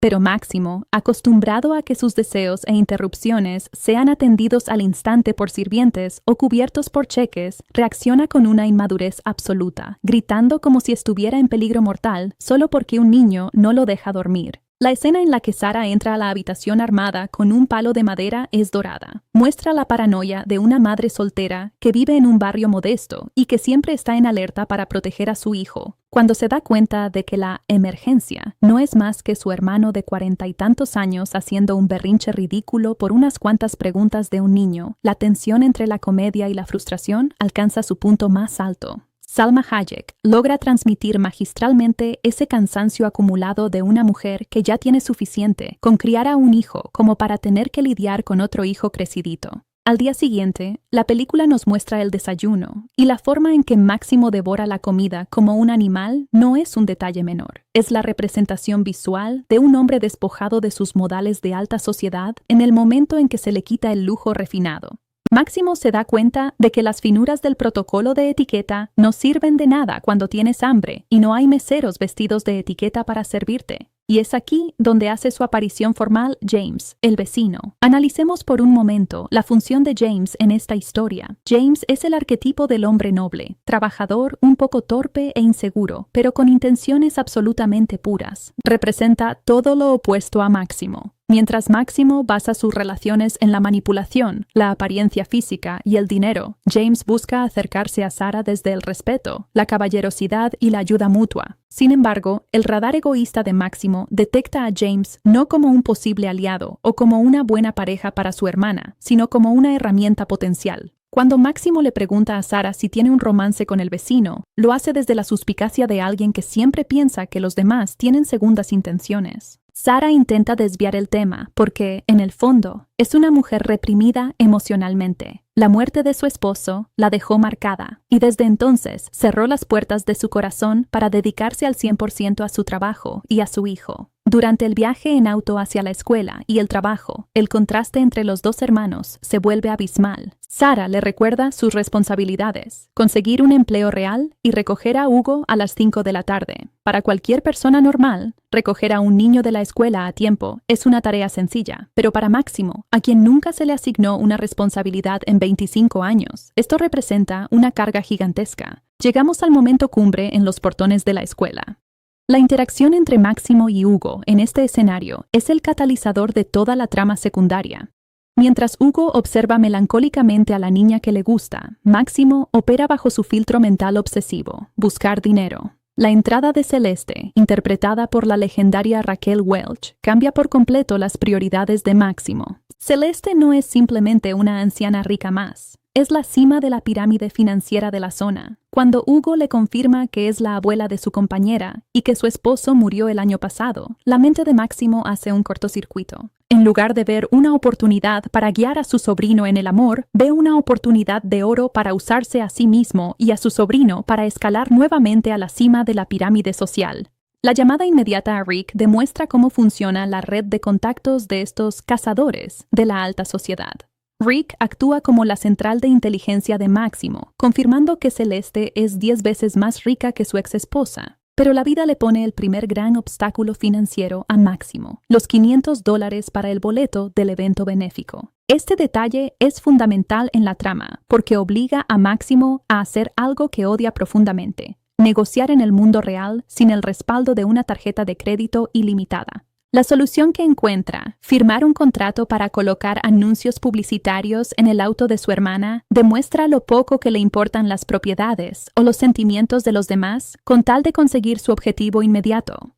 [SPEAKER 2] Pero Máximo, acostumbrado a que sus deseos e interrupciones sean atendidos al instante por sirvientes o cubiertos por cheques, reacciona con una inmadurez absoluta, gritando como si estuviera en peligro mortal solo porque un niño no lo deja dormir. La escena en la que Sara entra a la habitación armada con un palo de madera es dorada. Muestra la paranoia de una madre soltera que vive en un barrio modesto y que siempre está en alerta para proteger a su hijo. Cuando se da cuenta de que la emergencia no es más que su hermano de 40 y tantos años haciendo un berrinche ridículo por unas cuantas preguntas de un niño, la tensión entre la comedia y la frustración alcanza su punto más alto. Salma Hayek logra transmitir magistralmente ese cansancio acumulado de una mujer que ya tiene suficiente con criar a un hijo como para tener que lidiar con otro hijo crecidito. Al día siguiente, la película nos muestra el desayuno, y la forma en que Máximo devora la comida como un animal no es un detalle menor. Es la representación visual de un hombre despojado de sus modales de alta sociedad en el momento en que se le quita el lujo refinado. Máximo se da cuenta de que las finuras del protocolo de etiqueta no sirven de nada cuando tienes hambre y no hay meseros vestidos de etiqueta para servirte. Y es aquí donde hace su aparición formal James, el vecino. Analicemos por un momento la función de James en esta historia. James es el arquetipo del hombre noble, trabajador, un poco torpe e inseguro, pero con intenciones absolutamente puras. Representa todo lo opuesto a Máximo. Mientras Máximo basa sus relaciones en la manipulación, la apariencia física y el dinero, James busca acercarse a Sara desde el respeto, la caballerosidad y la ayuda mutua. Sin embargo, el radar egoísta de Máximo detecta a James no como un posible aliado o como una buena pareja para su hermana, sino como una herramienta potencial. Cuando Máximo le pregunta a Sara si tiene un romance con el vecino, lo hace desde la suspicacia de alguien que siempre piensa que los demás tienen segundas intenciones. Sara intenta desviar el tema porque, en el fondo, es una mujer reprimida emocionalmente. La muerte de su esposo la dejó marcada y desde entonces cerró las puertas de su corazón para dedicarse al 100% a su trabajo y a su hijo. Durante el viaje en auto hacia la escuela y el trabajo, el contraste entre los dos hermanos se vuelve abismal. Sara le recuerda sus responsabilidades: conseguir un empleo real y recoger a Hugo a las 5 de la tarde. Para cualquier persona normal, recoger a un niño de la escuela a tiempo es una tarea sencilla, pero para Máximo, a quien nunca se le asignó una responsabilidad en 25 años, esto representa una carga gigantesca. Llegamos al momento cumbre en los portones de la escuela. La interacción entre Máximo y Hugo en este escenario es el catalizador de toda la trama secundaria. Mientras Hugo observa melancólicamente a la niña que le gusta, Máximo opera bajo su filtro mental obsesivo: buscar dinero. La entrada de Celeste, interpretada por la legendaria Raquel Welch, cambia por completo las prioridades de Máximo. Celeste no es simplemente una anciana rica más. Es la cima de la pirámide financiera de la zona. Cuando Hugo le confirma que es la abuela de su compañera y que su esposo murió el año pasado, la mente de Máximo hace un cortocircuito. En lugar de ver una oportunidad para guiar a su sobrino en el amor, ve una oportunidad de oro para usarse a sí mismo y a su sobrino para escalar nuevamente a la cima de la pirámide social. La llamada inmediata a Rick demuestra cómo funciona la red de contactos de estos cazadores de la alta sociedad. Rick actúa como la central de inteligencia de Máximo, confirmando que Celeste es 10 veces más rica que su ex esposa. Pero la vida le pone el primer gran obstáculo financiero a Máximo: los $500 para el boleto del evento benéfico. Este detalle es fundamental en la trama, porque obliga a Máximo a hacer algo que odia profundamente: negociar en el mundo real sin el respaldo de una tarjeta de crédito ilimitada. La solución que encuentra, firmar un contrato para colocar anuncios publicitarios en el auto de su hermana, demuestra lo poco que le importan las propiedades o los sentimientos de los demás con tal de conseguir su objetivo inmediato.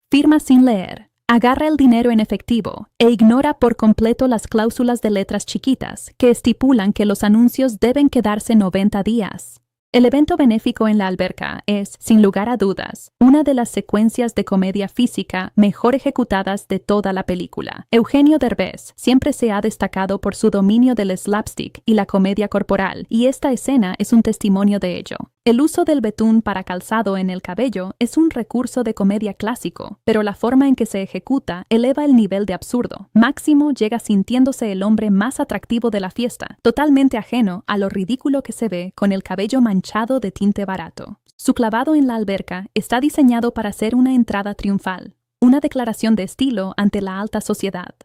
[SPEAKER 2] Firma sin leer, agarra el dinero en efectivo e ignora por completo las cláusulas de letras chiquitas que estipulan que los anuncios deben quedarse 90 días. El evento benéfico en la alberca es, sin lugar a dudas, una de las secuencias de comedia física mejor ejecutadas de toda la película. Eugenio Derbez siempre se ha destacado por su dominio del slapstick y la comedia corporal, y esta escena es un testimonio de ello. El uso del betún para calzado en el cabello es un recurso de comedia clásico, pero la forma en que se ejecuta eleva el nivel de absurdo. Máximo llega sintiéndose el hombre más atractivo de la fiesta, totalmente ajeno a lo ridículo que se ve con el cabello manchado de tinte barato. Su clavado en la alberca está diseñado para ser una entrada triunfal, una declaración de estilo ante la alta sociedad.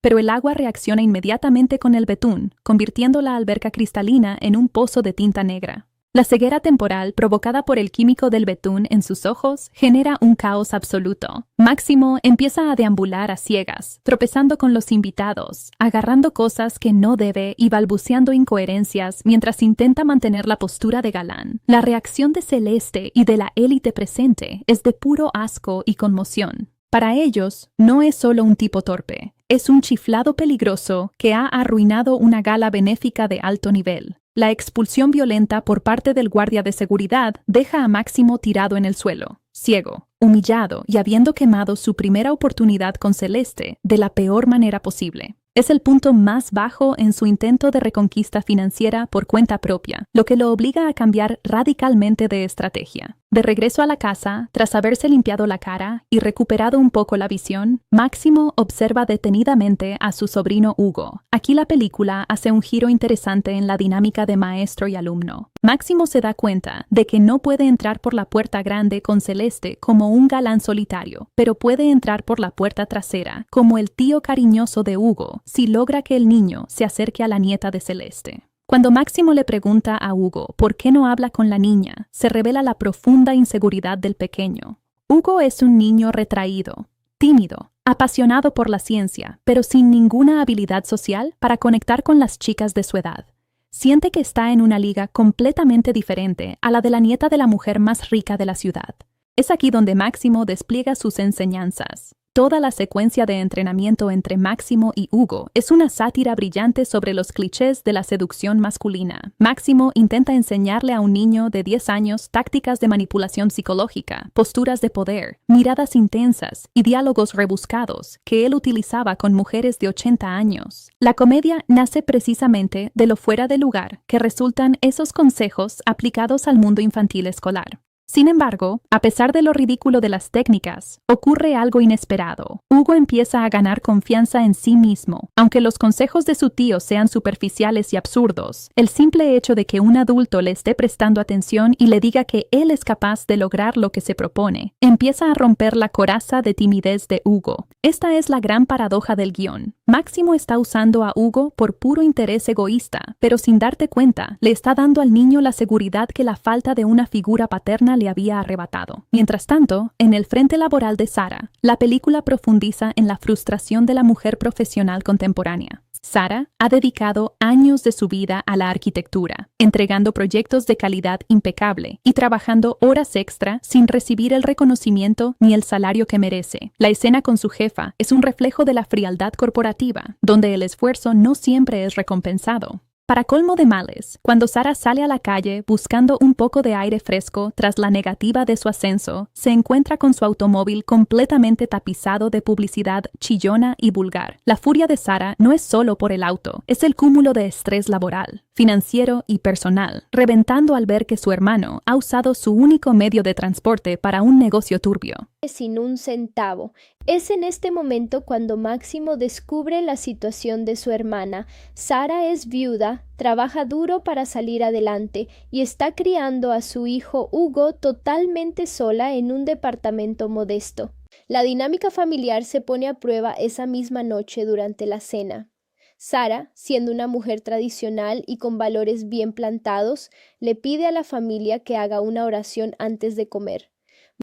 [SPEAKER 2] Pero el agua reacciona inmediatamente con el betún, convirtiendo la alberca cristalina en un pozo de tinta negra. La ceguera temporal provocada por el químico del betún en sus ojos genera un caos absoluto. Máximo empieza a deambular a ciegas, tropezando con los invitados, agarrando cosas que no debe y balbuceando incoherencias mientras intenta mantener la postura de galán. La reacción de Celeste y de la élite presente es de puro asco y conmoción. Para ellos, no es solo un tipo torpe, es un chiflado peligroso que ha arruinado una gala benéfica de alto nivel. La expulsión violenta por parte del guardia de seguridad deja a Máximo tirado en el suelo, ciego, humillado y habiendo quemado su primera oportunidad con Celeste de la peor manera posible. Es el punto más bajo en su intento de reconquista financiera por cuenta propia, lo que lo obliga a cambiar radicalmente de estrategia. De regreso a la casa, tras haberse limpiado la cara y recuperado un poco la visión, Máximo observa detenidamente a su sobrino Hugo. Aquí la película hace un giro interesante en la dinámica de maestro y alumno. Máximo se da cuenta de que no puede entrar por la puerta grande con Celeste como un galán solitario, pero puede entrar por la puerta trasera como el tío cariñoso de Hugo si logra que el niño se acerque a la nieta de Celeste. Cuando Máximo le pregunta a Hugo por qué no habla con la niña, se revela la profunda inseguridad del pequeño. Hugo es un niño retraído, tímido, apasionado por la ciencia, pero sin ninguna habilidad social para conectar con las chicas de su edad. Siente que está en una liga completamente diferente a la de la nieta de la mujer más rica de la ciudad. Es aquí donde Máximo despliega sus enseñanzas. Toda la secuencia de entrenamiento entre Máximo y Hugo es una sátira brillante sobre los clichés de la seducción masculina. Máximo intenta enseñarle a un niño de 10 años tácticas de manipulación psicológica, posturas de poder, miradas intensas y diálogos rebuscados que él utilizaba con mujeres de 80 años. La comedia nace precisamente de lo fuera de lugar que resultan esos consejos aplicados al mundo infantil escolar. Sin embargo, a pesar de lo ridículo de las técnicas, ocurre algo inesperado. Hugo empieza a ganar confianza en sí mismo. Aunque los consejos de su tío sean superficiales y absurdos, el simple hecho de que un adulto le esté prestando atención y le diga que él es capaz de lograr lo que se propone, empieza a romper la coraza de timidez de Hugo. Esta es la gran paradoja del guión. Máximo está usando a Hugo por puro interés egoísta, pero sin darte cuenta, le está dando al niño la seguridad que la falta de una figura paterna le había arrebatado. Mientras tanto, en el frente laboral de Sarah, la película profundiza en la frustración de la mujer profesional contemporánea. Sarah ha dedicado años de su vida a la arquitectura, entregando proyectos de calidad impecable y trabajando horas extra sin recibir el reconocimiento ni el salario que merece. La escena con su jefa es un reflejo de la frialdad corporativa, donde el esfuerzo no siempre es recompensado. Para colmo de males, cuando Sarah sale a la calle buscando un poco de aire fresco tras la negativa de su ascenso, se encuentra con su automóvil completamente tapizado de publicidad chillona y vulgar. La furia de Sarah no es solo por el auto, es el cúmulo de estrés laboral, financiero y personal, reventando al ver que su hermano ha usado su único medio de transporte para un negocio turbio.
[SPEAKER 1] Sin un centavo. Es en este momento cuando Máximo descubre la situación de su hermana. Sarah es viuda, trabaja duro para salir adelante y está criando a su hijo Hugo totalmente sola en un departamento modesto. La dinámica familiar se pone a prueba esa misma noche durante la cena. Sarah, siendo una mujer tradicional y con valores bien plantados, le pide a la familia que haga una oración antes de comer.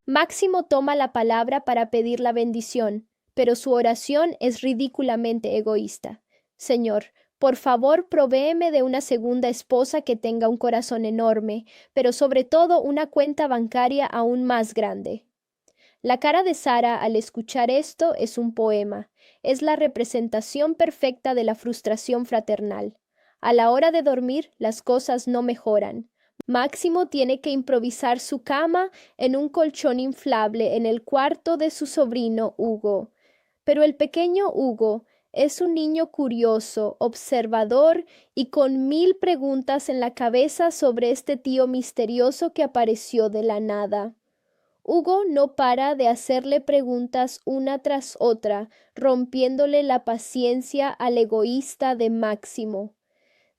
[SPEAKER 1] Máximo toma la palabra para pedir la bendición, pero su oración es ridículamente egoísta. Señor, por favor, provéeme de una segunda esposa que tenga un corazón enorme, pero sobre todo una cuenta bancaria aún más grande. La cara de Sarah al escuchar esto es un poema. Es la representación perfecta de la frustración fraternal. A la hora de dormir, las cosas no mejoran. Máximo tiene que improvisar su cama en un colchón inflable en el cuarto de su sobrino Hugo. Pero el pequeño Hugo es un niño curioso, observador y con 1000 preguntas en la cabeza sobre este tío misterioso que apareció de la nada. Hugo no para de hacerle preguntas una tras otra, rompiéndole la paciencia al egoísta de Máximo.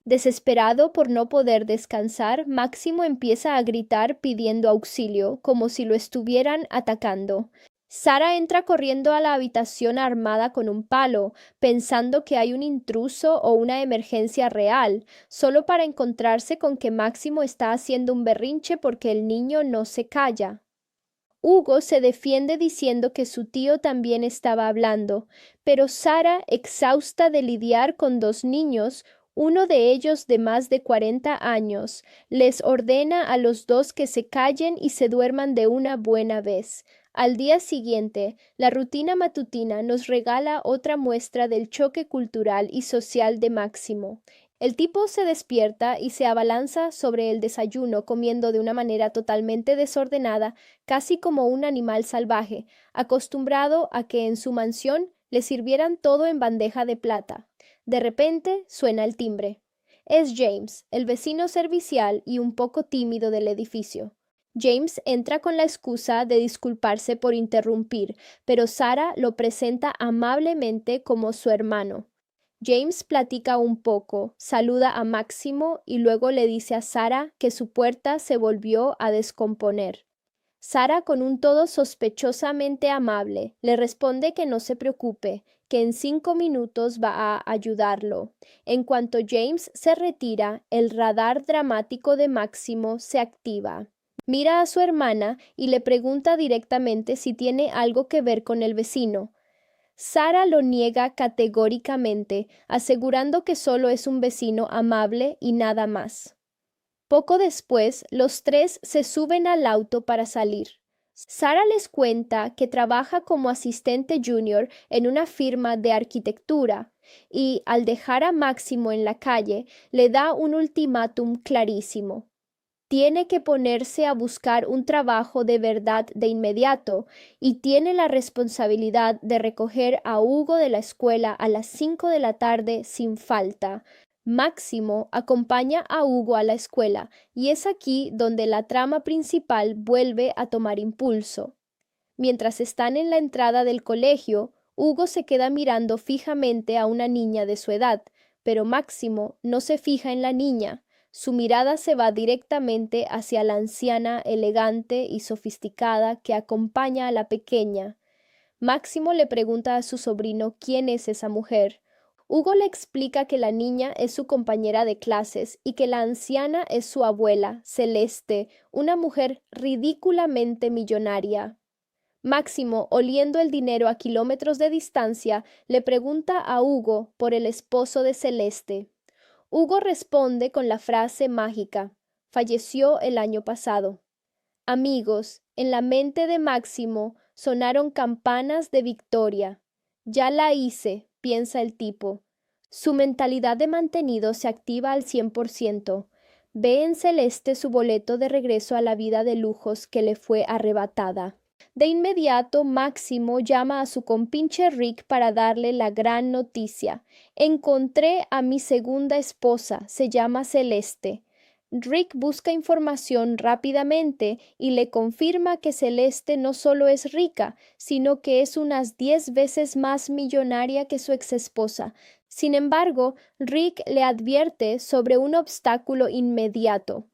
[SPEAKER 1] Desesperado por no poder descansar, Máximo empieza a gritar pidiendo auxilio, como si lo estuvieran atacando. Sarah entra corriendo a la habitación armada con un palo, pensando que hay un intruso o una emergencia real, solo para encontrarse con que Máximo está haciendo un berrinche porque el niño no se calla. Hugo se defiende diciendo que su tío también estaba hablando, pero Sarah, exhausta de lidiar con 2 niños, uno de ellos de más de 40 años, les ordena a los 2 que se callen y se duerman de una buena vez. Al día siguiente, la rutina matutina nos regala otra muestra del choque cultural y social de Máximo. El tipo se despierta y se abalanza sobre el desayuno comiendo de una manera totalmente desordenada, casi como un animal salvaje, acostumbrado a que en su mansión le sirvieran todo en bandeja de plata. De repente suena el timbre. Es James, el vecino servicial y un poco tímido del edificio. James entra con la excusa de disculparse por interrumpir, pero Sarah lo presenta amablemente como su hermano. James platica un poco, saluda a Máximo y luego le dice a Sarah que su puerta se volvió a descomponer. Sarah, con un tono sospechosamente amable, le responde que no se preocupe, que en 5 minutos va a ayudarlo. En cuanto James se retira, el radar dramático de Máximo se activa. Mira a su hermana y le pregunta directamente si tiene algo que ver con el vecino. Sarah lo niega categóricamente, asegurando que solo es un vecino amable y nada más. Poco después, los 3 se suben al auto para salir. Sara les cuenta que trabaja como asistente junior en una firma de arquitectura y, al dejar a Máximo en la calle, le da un ultimátum clarísimo. Tiene que ponerse a buscar un trabajo de verdad de inmediato y tiene la responsabilidad de recoger a Hugo de la escuela a las 5 de la tarde sin falta. Máximo acompaña a Hugo a la escuela y es aquí donde la trama principal vuelve a tomar impulso. Mientras están en la entrada del colegio, Hugo se queda mirando fijamente a una niña de su edad, pero Máximo no se fija en la niña. Su mirada se va directamente hacia la anciana elegante y sofisticada que acompaña a la pequeña. Máximo le pregunta a su sobrino quién es esa mujer. Hugo le explica que la niña es su compañera de clases y que la anciana es su abuela, Celeste, una mujer ridículamente millonaria. Máximo, oliendo el dinero a kilómetros de distancia, le pregunta a Hugo por el esposo de Celeste. Hugo responde con la frase mágica: falleció el año pasado. Amigos, en la mente de Máximo sonaron campanas de victoria. Ya la hice, piensa el tipo. Su mentalidad de mantenido se activa al 100%. Ve en Celeste su boleto de regreso a la vida de lujos que le fue arrebatada. De inmediato, Máximo llama a su compinche Rick para darle la gran noticia. Encontré a mi segunda esposa, se llama Celeste. Rick busca información rápidamente y le confirma que Celeste no solo es rica, sino que es unas 10 veces más millonaria que su exesposa. Sin embargo, Rick le advierte sobre un obstáculo inmediato.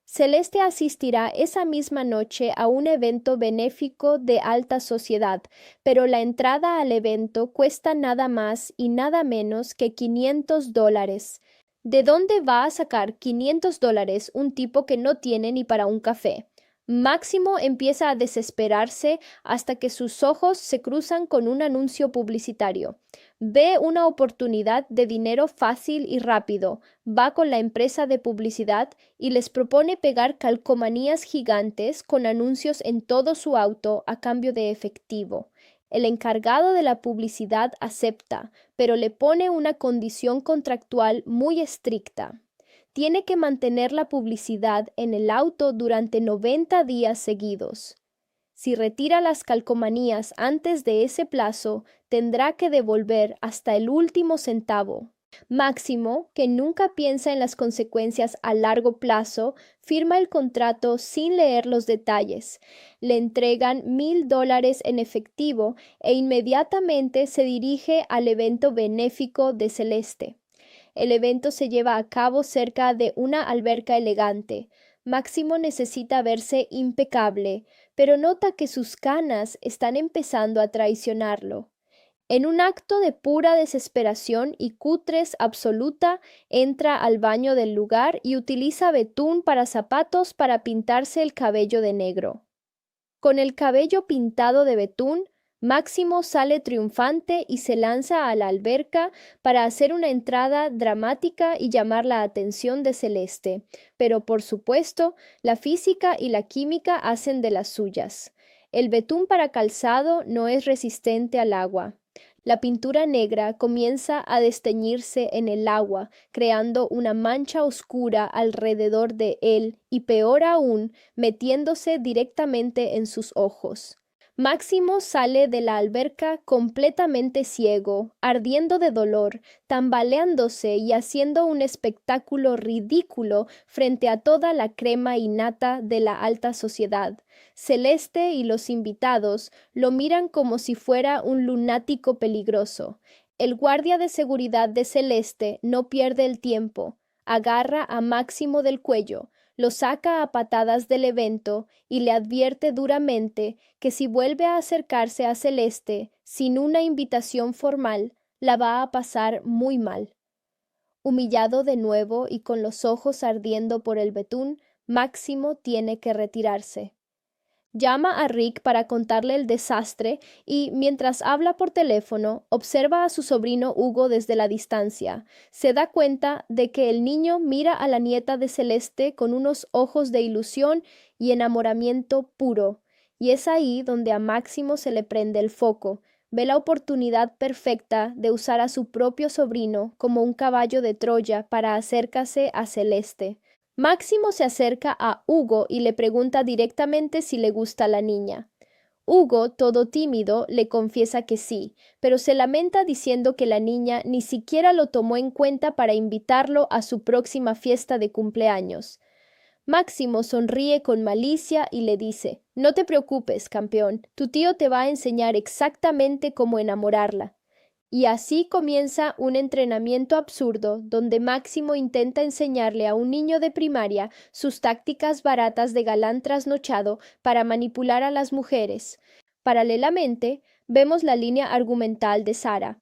[SPEAKER 1] Celeste asistirá esa misma noche a un evento benéfico de alta sociedad, pero la entrada al evento cuesta nada más y nada menos que $500. ¿De dónde va a sacar $500 un tipo que no tiene ni para un café? Máximo empieza a desesperarse hasta que sus ojos se cruzan con un anuncio publicitario. Ve una oportunidad de dinero fácil y rápido, va con la empresa de publicidad y les propone pegar calcomanías gigantes con anuncios en todo su auto a cambio de efectivo. El encargado de la publicidad acepta, pero le pone una condición contractual muy estricta. Tiene que mantener la publicidad en el auto durante 90 días seguidos. Si retira las calcomanías antes de ese plazo, tendrá que devolver hasta el último centavo. Máximo, que nunca piensa en las consecuencias a largo plazo, firma el contrato sin leer los detalles. Le entregan $1,000 en efectivo e inmediatamente se dirige al evento benéfico de Celeste. El evento se lleva a cabo cerca de una alberca elegante. Máximo necesita verse impecable, pero nota que sus canas están empezando a traicionarlo. En un acto de pura desesperación y cutrez absoluta, entra al baño del lugar y utiliza betún para zapatos para pintarse el cabello de negro. Con el cabello pintado de betún, Máximo sale triunfante y se lanza a la alberca para hacer una entrada dramática y llamar la atención de Celeste, pero por supuesto, la física y la química hacen de las suyas. El betún para calzado no es resistente al agua. La pintura negra comienza a desteñirse en el agua, creando una mancha oscura alrededor de él y, peor aún, metiéndose directamente en sus ojos. Máximo sale de la alberca completamente ciego, ardiendo de dolor, tambaleándose y haciendo un espectáculo ridículo frente a toda la crema innata de la alta sociedad. Celeste y los invitados lo miran como si fuera un lunático peligroso. El guardia de seguridad de Celeste no pierde el tiempo. Agarra a Máximo del cuello, lo saca a patadas del evento y le advierte duramente que si vuelve a acercarse a Celeste sin una invitación formal, la va a pasar muy mal. Humillado de nuevo y con los ojos ardiendo por el betún, Máximo tiene que retirarse. Llama a Rick para contarle el desastre y, mientras habla por teléfono, observa a su sobrino Hugo desde la distancia. Se da cuenta de que el niño mira a la nieta de Celeste con unos ojos de ilusión y enamoramiento puro, Y es ahí donde a Máximo se le prende el foco. Ve la oportunidad perfecta de usar a su propio sobrino como un caballo de Troya para acercarse a Celeste. Máximo se acerca a Hugo y le pregunta directamente si le gusta la niña. Hugo, todo tímido, le confiesa que sí, pero se lamenta diciendo que la niña ni siquiera lo tomó en cuenta para invitarlo a su próxima fiesta de cumpleaños. Máximo sonríe con malicia y le dice: «No te preocupes, campeón, tu tío te va a enseñar exactamente cómo enamorarla». Y así comienza un entrenamiento absurdo donde Máximo intenta enseñarle a un niño de primaria sus tácticas baratas de galán trasnochado para manipular a las mujeres. Paralelamente, vemos la línea argumental de Sara.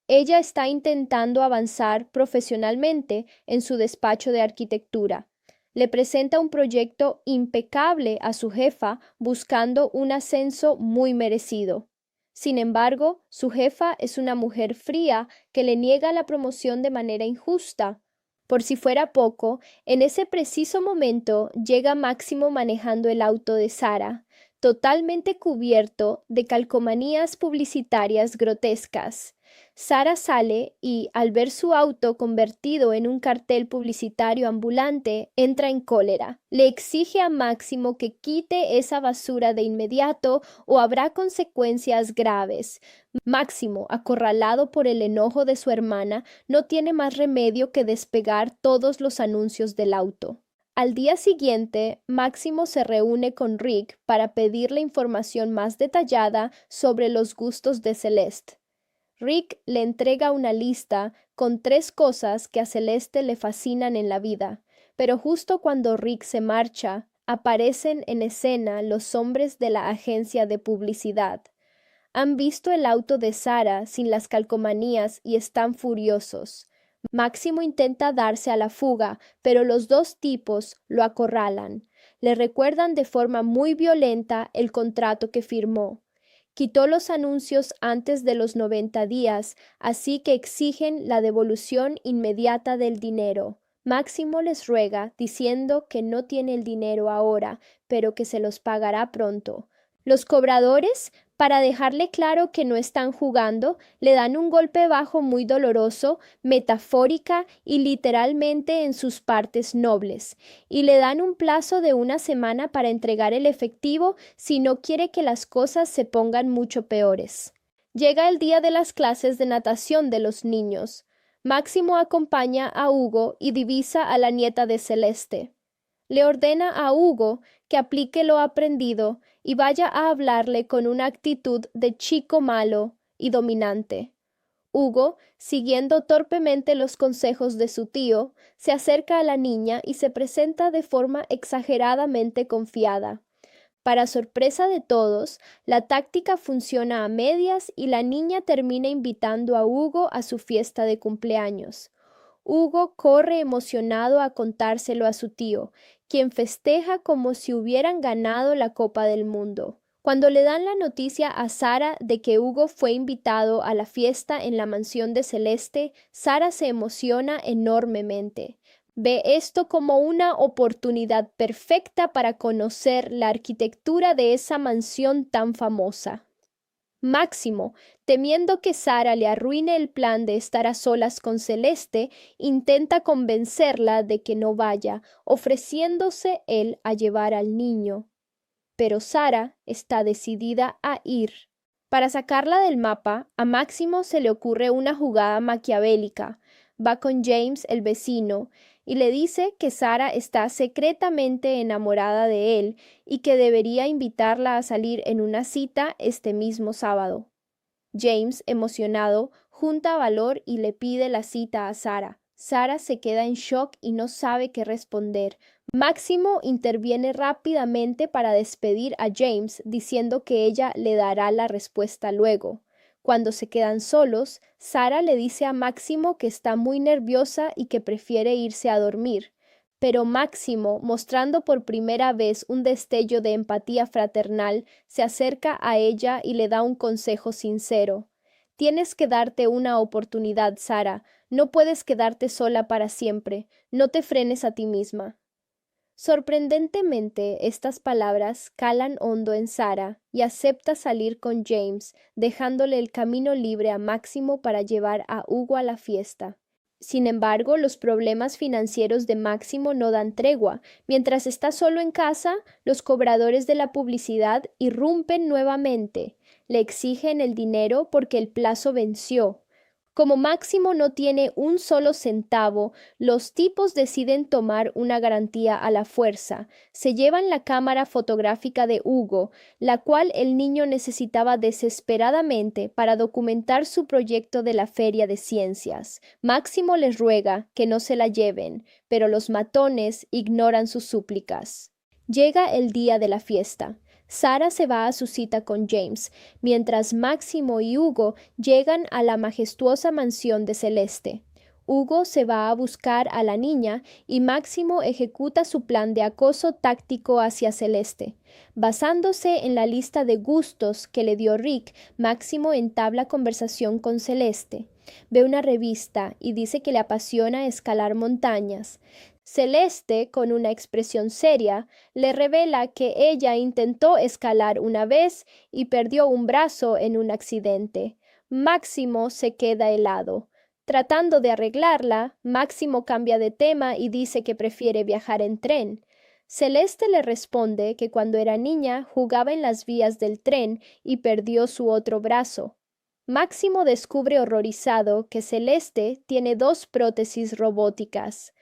[SPEAKER 1] Ella está intentando avanzar profesionalmente en su despacho de arquitectura. Le presenta un proyecto impecable a su jefa buscando un ascenso muy merecido. Sin embargo, su jefa es una mujer fría que le niega la promoción de manera injusta. Por si fuera poco, en ese preciso momento llega Máximo manejando el auto de Sara, totalmente cubierto de calcomanías publicitarias grotescas. Sara sale y, al ver su auto convertido en un cartel publicitario ambulante, entra en cólera. Le exige a Máximo que quite esa basura de inmediato o habrá consecuencias graves. Máximo, acorralado por el enojo de su hermana, no tiene más remedio que despegar todos los anuncios del auto. Al día siguiente, Máximo se reúne con Rick para pedirle información más detallada sobre los gustos de Celeste. Rick le entrega una lista con 3 cosas que a Celeste le fascinan en la vida, pero justo cuando Rick se marcha, aparecen en escena los hombres de la agencia de publicidad. Han visto el auto de Sara sin las calcomanías y están furiosos. Máximo intenta darse a la fuga, pero los 2 tipos lo acorralan. Le recuerdan de forma muy violenta el contrato que firmó. Quitó los anuncios antes de los 90 días, así que exigen la devolución inmediata del dinero. Máximo les ruega, diciendo que no tiene el dinero ahora, pero que se los pagará pronto. Los cobradores, para dejarle claro que no están jugando, le dan un golpe bajo muy doloroso, metafórica y literalmente en sus partes nobles, y le dan un plazo de 1 semana para entregar el efectivo si no quiere que las cosas se pongan mucho peores. Llega el día de las clases de natación de los niños. Máximo acompaña a Hugo y divisa a la nieta de Celeste. Le ordena a Hugo que aplique lo aprendido y vaya a hablarle con una actitud de chico malo y dominante. Hugo, siguiendo torpemente los consejos de su tío, se acerca a la niña y se presenta de forma exageradamente confiada. Para sorpresa de todos, la táctica funciona a medias y la niña termina invitando a Hugo a su fiesta de cumpleaños. Hugo corre emocionado a contárselo a su tío, quien festeja como si hubieran ganado la Copa del Mundo. Cuando le dan la noticia a Sara de que Hugo fue invitado a la fiesta en la mansión de Celeste, Sara se emociona enormemente. Ve esto como una oportunidad perfecta para conocer la arquitectura de esa mansión tan famosa. Máximo, temiendo que Sara le arruine el plan de estar a solas con Celeste, intenta convencerla de que no vaya, ofreciéndose él a llevar al niño. Pero Sara está decidida a ir. Para sacarla del mapa, a Máximo se le ocurre una jugada maquiavélica. Va con James, el vecino, y le dice que Sara está secretamente enamorada de él y que debería invitarla a salir en una cita este mismo sábado. James, emocionado, junta valor y le pide la cita a Sara. Sara se queda en shock y no sabe qué responder. Máximo interviene rápidamente para despedir a James, diciendo que ella le dará la respuesta luego. Cuando se quedan solos, Sara le dice a Máximo que está muy nerviosa y que prefiere irse a dormir. Pero Máximo, mostrando por primera vez un destello de empatía fraternal, se acerca a ella y le da un consejo sincero. Tienes que darte una oportunidad, Sara. No puedes quedarte sola para siempre. No te frenes a ti misma. Sorprendentemente, estas palabras calan hondo en Sara y acepta salir con James, dejándole el camino libre a Máximo para llevar a Hugo a la fiesta. Sin embargo, los problemas financieros de Máximo no dan tregua. Mientras está solo en casa, los cobradores de la publicidad irrumpen nuevamente. Le exigen el dinero porque el plazo venció. Como Máximo no tiene un solo centavo, los tipos deciden tomar una garantía a la fuerza. Se llevan la cámara fotográfica de Hugo, la cual el niño necesitaba desesperadamente para documentar su proyecto de la Feria de Ciencias. Máximo les ruega que no se la lleven, pero los matones ignoran sus súplicas. Llega el día de la fiesta. Sara se va a su cita con James, mientras Máximo y Hugo llegan a la majestuosa mansión de Celeste. Hugo se va a buscar a la niña y Máximo ejecuta su plan de acoso táctico hacia Celeste. Basándose en la lista de gustos que le dio Rick, Máximo entabla conversación con Celeste. Ve una revista y dice que le apasiona escalar montañas. Celeste, con una expresión seria, le revela que ella intentó escalar una vez y perdió un brazo en un accidente. Máximo se queda helado. Tratando de arreglarla, Máximo cambia de tema y dice que prefiere viajar en tren. Celeste le responde que cuando era niña jugaba en las vías del tren y perdió su otro brazo. Máximo descubre horrorizado que Celeste tiene 2 prótesis robóticas.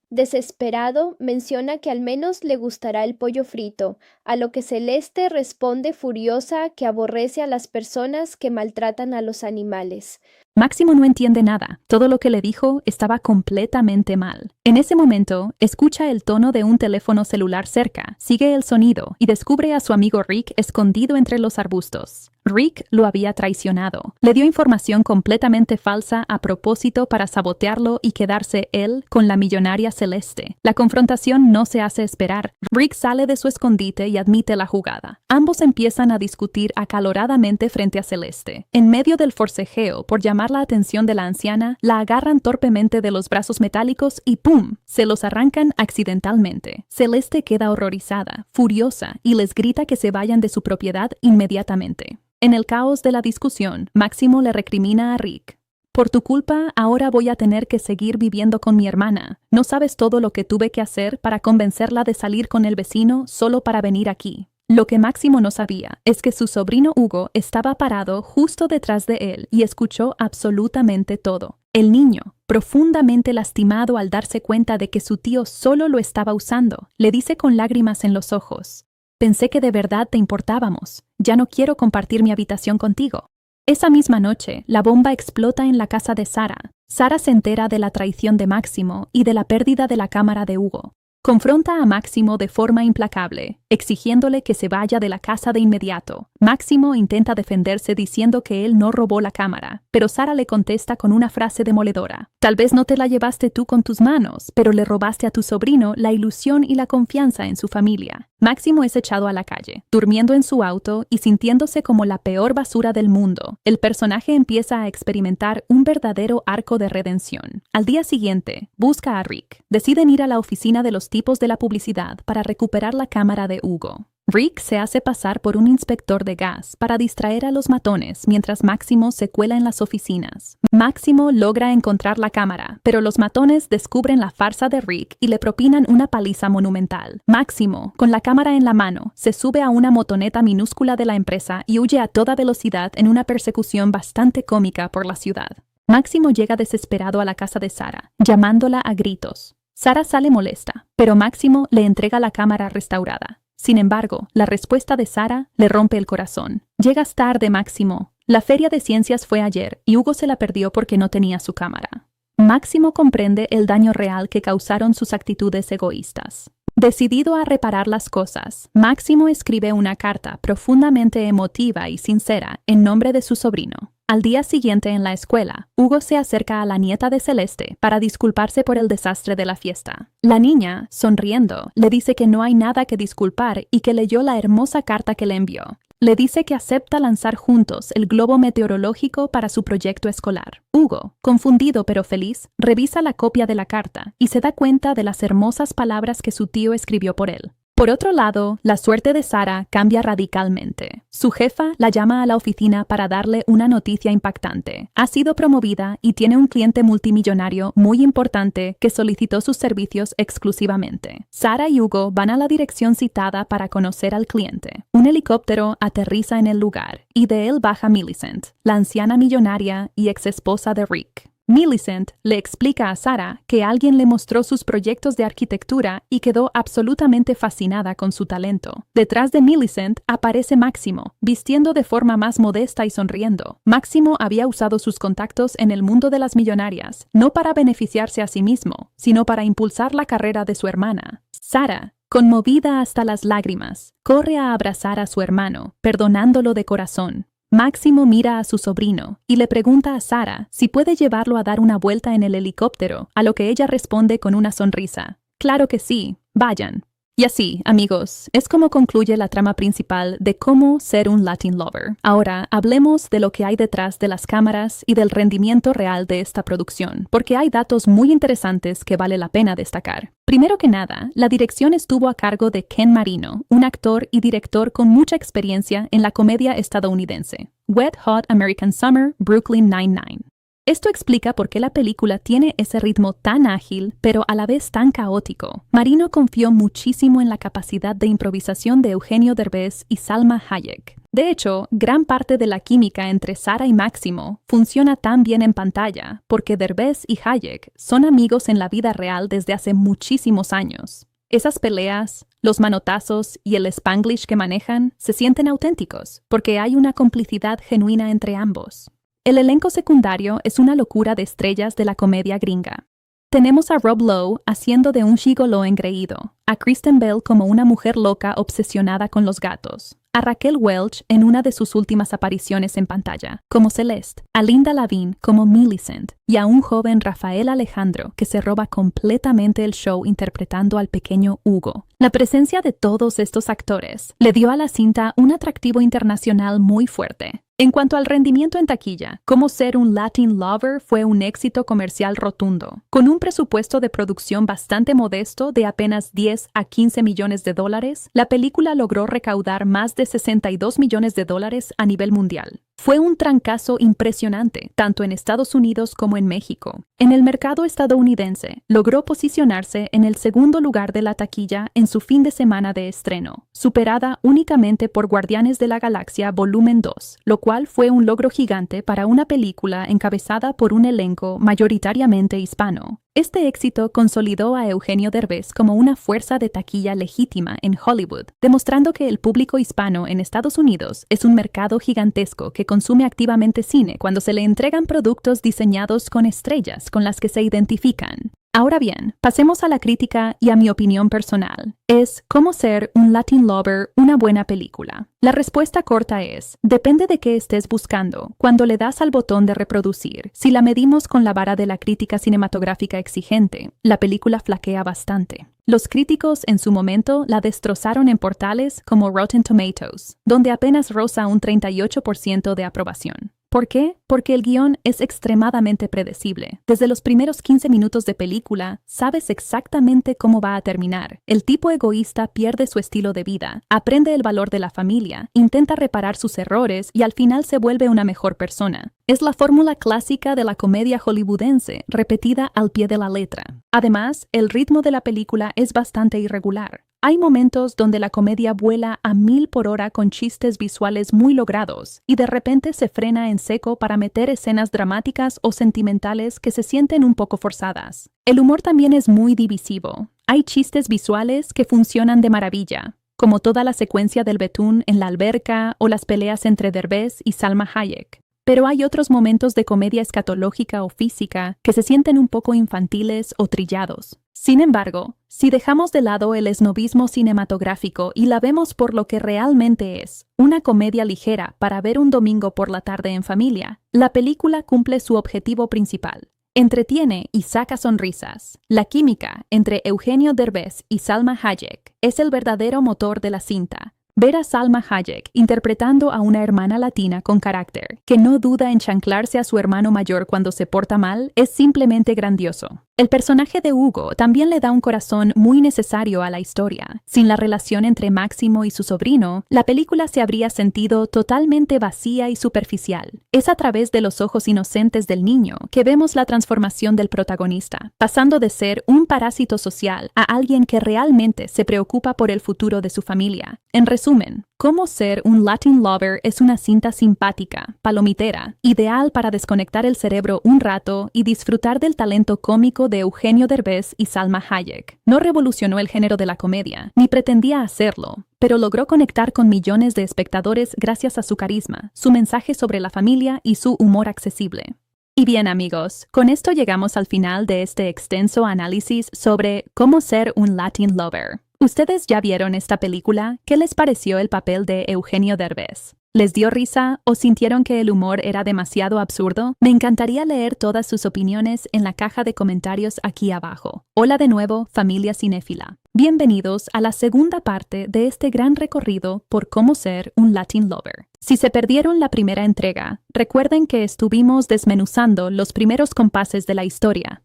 [SPEAKER 1] Desesperado, menciona que al menos le gustará el pollo frito, a lo que Celeste responde furiosa que aborrece a las personas que maltratan a los animales.
[SPEAKER 2] Máximo no entiende nada. Todo lo que le dijo estaba completamente mal. En ese momento, escucha el tono de un teléfono celular cerca, sigue el sonido y descubre a su amigo Rick escondido entre los arbustos. Rick lo había traicionado. Le dio información completamente falsa a propósito para sabotearlo y quedarse él con la millonaria Celeste. La confrontación no se hace esperar. Rick sale de su escondite y admite la jugada. Ambos empiezan a discutir acaloradamente frente a Celeste. En medio del forcejeo por llamar la atención de la anciana, la agarran torpemente de los brazos metálicos y ¡pum!, se los arrancan accidentalmente. Celeste queda horrorizada, furiosa y les grita que se vayan de su propiedad inmediatamente. En el caos de la discusión, Máximo le recrimina a Rick. Por tu culpa, ahora voy a tener que seguir viviendo con mi hermana. No sabes todo lo que tuve que hacer para convencerla de salir con el vecino solo para venir aquí. Lo que Máximo no sabía es que su sobrino Hugo estaba parado justo detrás de él y escuchó absolutamente todo. El niño, profundamente lastimado al darse cuenta de que su tío solo lo estaba usando, le dice con lágrimas en los ojos: «Pensé que de verdad te importábamos. Ya no quiero compartir mi habitación contigo». Esa misma noche, la bomba explota en la casa de Sara. Sara se entera de la traición de Máximo y de la pérdida de la cámara de Hugo. Confronta a Máximo de forma implacable, exigiéndole que se vaya de la casa de inmediato. Máximo intenta defenderse diciendo que él no robó la cámara, pero Sara le contesta con una frase demoledora. Tal vez no te la llevaste tú con tus manos, pero le robaste a tu sobrino la ilusión y la confianza en su familia. Máximo es echado a la calle, durmiendo en su auto y sintiéndose como la peor basura del mundo. El personaje empieza a experimentar un verdadero arco de redención. Al día siguiente, busca a Rick. Deciden ir a la oficina de los tipos de la publicidad para recuperar la cámara de Hugo. Rick se hace pasar por un inspector de gas para distraer a los matones mientras Máximo se cuela en las oficinas. Máximo logra encontrar la cámara, pero los matones descubren la farsa de Rick y le propinan una paliza monumental. Máximo, con la cámara en la mano, se sube a una motoneta minúscula de la empresa y huye a toda velocidad en una persecución bastante cómica por la ciudad. Máximo llega desesperado a la casa de Sara, llamándola a gritos. Sara sale molesta, pero Máximo le entrega la cámara restaurada. Sin embargo, la respuesta de Sara le rompe el corazón. Llegas tarde, Máximo. La feria de ciencias fue ayer y Hugo se la perdió porque no tenía su cámara. Máximo comprende el daño real que causaron sus actitudes egoístas. Decidido a reparar las cosas, Máximo escribe una carta profundamente emotiva y sincera en nombre de su sobrino. Al día siguiente en la escuela, Hugo se acerca a la nieta de Celeste para disculparse por el desastre de la fiesta. La niña, sonriendo, le dice que no hay nada que disculpar y que leyó la hermosa carta que le envió. Le dice que acepta lanzar juntos el globo meteorológico para su proyecto escolar. Hugo, confundido pero feliz, revisa la copia de la carta y se da cuenta de las hermosas palabras que su tío escribió por él. Por otro lado, la suerte de Sara cambia radicalmente. Su jefa la llama a la oficina para darle una noticia impactante. Ha sido promovida y tiene un cliente multimillonario muy importante que solicitó sus servicios exclusivamente. Sara y Hugo van a la dirección citada para conocer al cliente. Un helicóptero aterriza en el lugar y de él baja Millicent, la anciana millonaria y exesposa de Rick. Millicent le explica a Sara que alguien le mostró sus proyectos de arquitectura y quedó absolutamente fascinada con su talento. Detrás de Millicent aparece Máximo, vistiendo de forma más modesta y sonriendo. Máximo había usado sus contactos en el mundo de las millonarias, no para beneficiarse a sí mismo, sino para impulsar la carrera de su hermana. Sara, conmovida hasta las lágrimas, corre a abrazar a su hermano, perdonándolo de corazón. Máximo mira a su sobrino y le pregunta a Sara si puede llevarlo a dar una vuelta en el helicóptero, a lo que ella responde con una sonrisa. Claro que sí, vayan. Y así, amigos, es como concluye la trama principal de Cómo ser un Latin Lover. Ahora, hablemos de lo que hay detrás de las cámaras y del rendimiento real de esta producción, porque hay datos muy interesantes que vale la pena destacar. Primero que nada, la dirección estuvo a cargo de Ken Marino, un actor y director con mucha experiencia en la comedia estadounidense. Wet Hot American Summer, Brooklyn Nine-Nine. Esto explica por qué la película tiene ese ritmo tan ágil, pero a la vez tan caótico. Marino confió muchísimo en la capacidad de improvisación de Eugenio Derbez y Salma Hayek. De hecho, gran parte de la química entre Sara y Máximo funciona tan bien en pantalla, porque Derbez y Hayek son amigos en la vida real desde hace muchísimos años. Esas peleas, los manotazos y el Spanglish que manejan se sienten auténticos, porque hay una complicidad genuina entre ambos. El elenco secundario es una locura de estrellas de la comedia gringa. Tenemos a Rob Lowe haciendo de un gigoló engreído, a Kristen Bell como una mujer loca obsesionada con los gatos, a Raquel Welch en una de sus últimas apariciones en pantalla, como Celeste, a Linda Lavin como Millicent y a un joven Rafael Alejandro que se roba completamente el show interpretando al pequeño Hugo. La presencia de todos estos actores le dio a la cinta un atractivo internacional muy fuerte. En cuanto al rendimiento en taquilla, Cómo ser un Latin Lover fue un éxito comercial rotundo. Con un presupuesto de producción bastante modesto de apenas 10 a 15 millones de dólares, la película logró recaudar más de 62 millones de dólares a nivel mundial. Fue un trancazo impresionante, tanto en Estados Unidos como en México. En el mercado estadounidense, logró posicionarse en el segundo lugar de la taquilla en su fin de semana de estreno, superada únicamente por Guardianes de la Galaxia Volumen 2, lo cual fue un logro gigante para una película encabezada por un elenco mayoritariamente hispano. Este éxito consolidó a Eugenio Derbez como una fuerza de taquilla legítima en Hollywood, demostrando que el público hispano en Estados Unidos es un mercado gigantesco que consume activamente cine cuando se le entregan productos diseñados con estrellas con las que se identifican. Ahora bien, pasemos a la crítica y a mi opinión personal. ¿Es Cómo ser un Latin Lover una buena película? La respuesta corta es, depende de qué estés buscando cuando le das al botón de reproducir. Si la medimos con la vara de la crítica cinematográfica exigente, la película flaquea bastante. Los críticos en su momento la destrozaron en portales como Rotten Tomatoes, donde apenas roza un 38% de aprobación. ¿Por qué? Porque el guión es extremadamente predecible. Desde los primeros 15 minutos de película, sabes exactamente cómo va a terminar. El tipo egoísta pierde su estilo de vida, aprende el valor de la familia, intenta reparar sus errores y al final se vuelve una mejor persona. Es la fórmula clásica de la comedia hollywoodense, repetida al pie de la letra. Además, el ritmo de la película es bastante irregular. Hay momentos donde la comedia vuela a 1000 por hora con chistes visuales muy logrados y de repente se frena en seco para meter escenas dramáticas o sentimentales que se sienten un poco forzadas. El humor también es muy divisivo. Hay chistes visuales que funcionan de maravilla, como toda la secuencia del betún en la alberca o las peleas entre Derbez y Salma Hayek. Pero hay otros momentos de comedia escatológica o física que se sienten un poco infantiles o trillados. Sin embargo, si dejamos de lado el esnobismo cinematográfico y la vemos por lo que realmente es, una comedia ligera para ver un domingo por la tarde en familia, la película cumple su objetivo principal. Entretiene y saca sonrisas. La química entre Eugenio Derbez y Salma Hayek es el verdadero motor de la cinta. Ver a Salma Hayek interpretando a una hermana latina con carácter, que no duda en chanclarse a su hermano mayor cuando se porta mal, es simplemente grandioso. El personaje de Hugo también le da un corazón muy necesario a la historia. Sin la relación entre Máximo y su sobrino, la película se habría sentido totalmente vacía y superficial. Es a través de los ojos inocentes del niño que vemos la transformación del protagonista, pasando de ser un parásito social a alguien que realmente se preocupa por el futuro de su familia. En resumen, Cómo ser un Latin Lover es una cinta simpática, palomitera, ideal para desconectar el cerebro un rato y disfrutar del talento cómico de Eugenio Derbez y Salma Hayek. No revolucionó el género de la comedia, ni pretendía hacerlo, pero logró conectar con millones de espectadores gracias a su carisma, su mensaje sobre la familia y su humor accesible. Y bien amigos, con esto llegamos al final de este extenso análisis sobre cómo ser un Latin Lover. ¿Ustedes ya vieron esta película? ¿Qué les pareció el papel de Eugenio Derbez? ¿Les dio risa o sintieron que el humor era demasiado absurdo? Me encantaría leer todas sus opiniones en la caja de comentarios aquí abajo. Hola de nuevo, familia cinéfila. Bienvenidos a la segunda parte de este gran recorrido por cómo ser un Latin Lover. Si se perdieron la primera entrega, recuerden que estuvimos desmenuzando los primeros compases de la historia.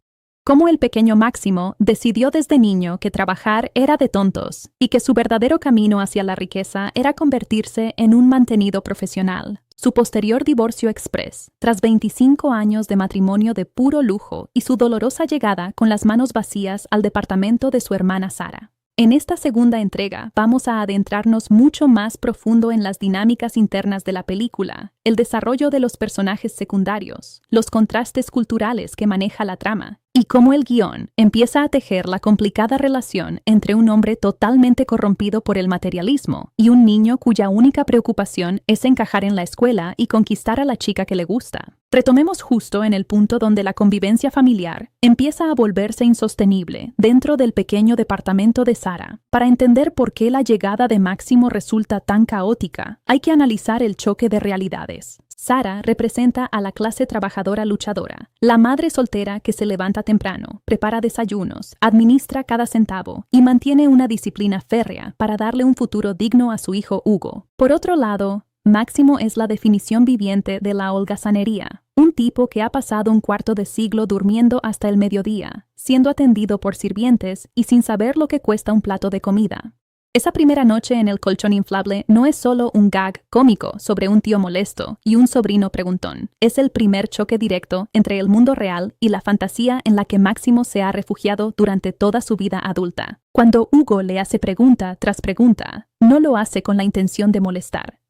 [SPEAKER 2] Cómo el pequeño Máximo decidió desde niño que trabajar era de tontos y que su verdadero camino hacia la riqueza era convertirse en un mantenido profesional. Su posterior divorcio express, tras 25 años de matrimonio de puro lujo y su dolorosa llegada con las manos vacías al departamento de su hermana Sara. En esta segunda entrega vamos a adentrarnos mucho más profundo en las dinámicas internas de la película, el desarrollo de los personajes secundarios, los contrastes culturales que maneja la trama, y cómo el guión empieza a tejer la complicada relación entre un hombre totalmente corrompido por el materialismo y un niño cuya única preocupación es encajar en la escuela y conquistar a la chica que le gusta. Retomemos justo en el punto donde la convivencia familiar empieza a volverse insostenible dentro del pequeño departamento de Sara. Para entender por qué la llegada de Máximo resulta tan caótica, hay que analizar el choque de realidades. Sara representa a la clase trabajadora luchadora, la madre soltera que se levanta temprano, prepara desayunos, administra cada centavo y mantiene una disciplina férrea para darle un futuro digno a su hijo Hugo. Por otro lado, Máximo es la definición viviente de la holgazanería, un tipo que ha pasado un cuarto de siglo durmiendo hasta el mediodía, siendo atendido por sirvientes y sin saber lo que cuesta un plato de comida. Esa primera noche en el colchón inflable no es solo un gag cómico sobre un tío molesto y un sobrino preguntón. Es el primer choque directo entre el mundo real y la fantasía en la que Máximo se ha refugiado durante toda su vida adulta. Cuando Hugo le hace pregunta tras pregunta, no lo hace con la intención de molestar.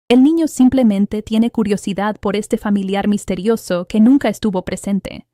[SPEAKER 2] El niño simplemente tiene curiosidad por este familiar misterioso que nunca estuvo presente.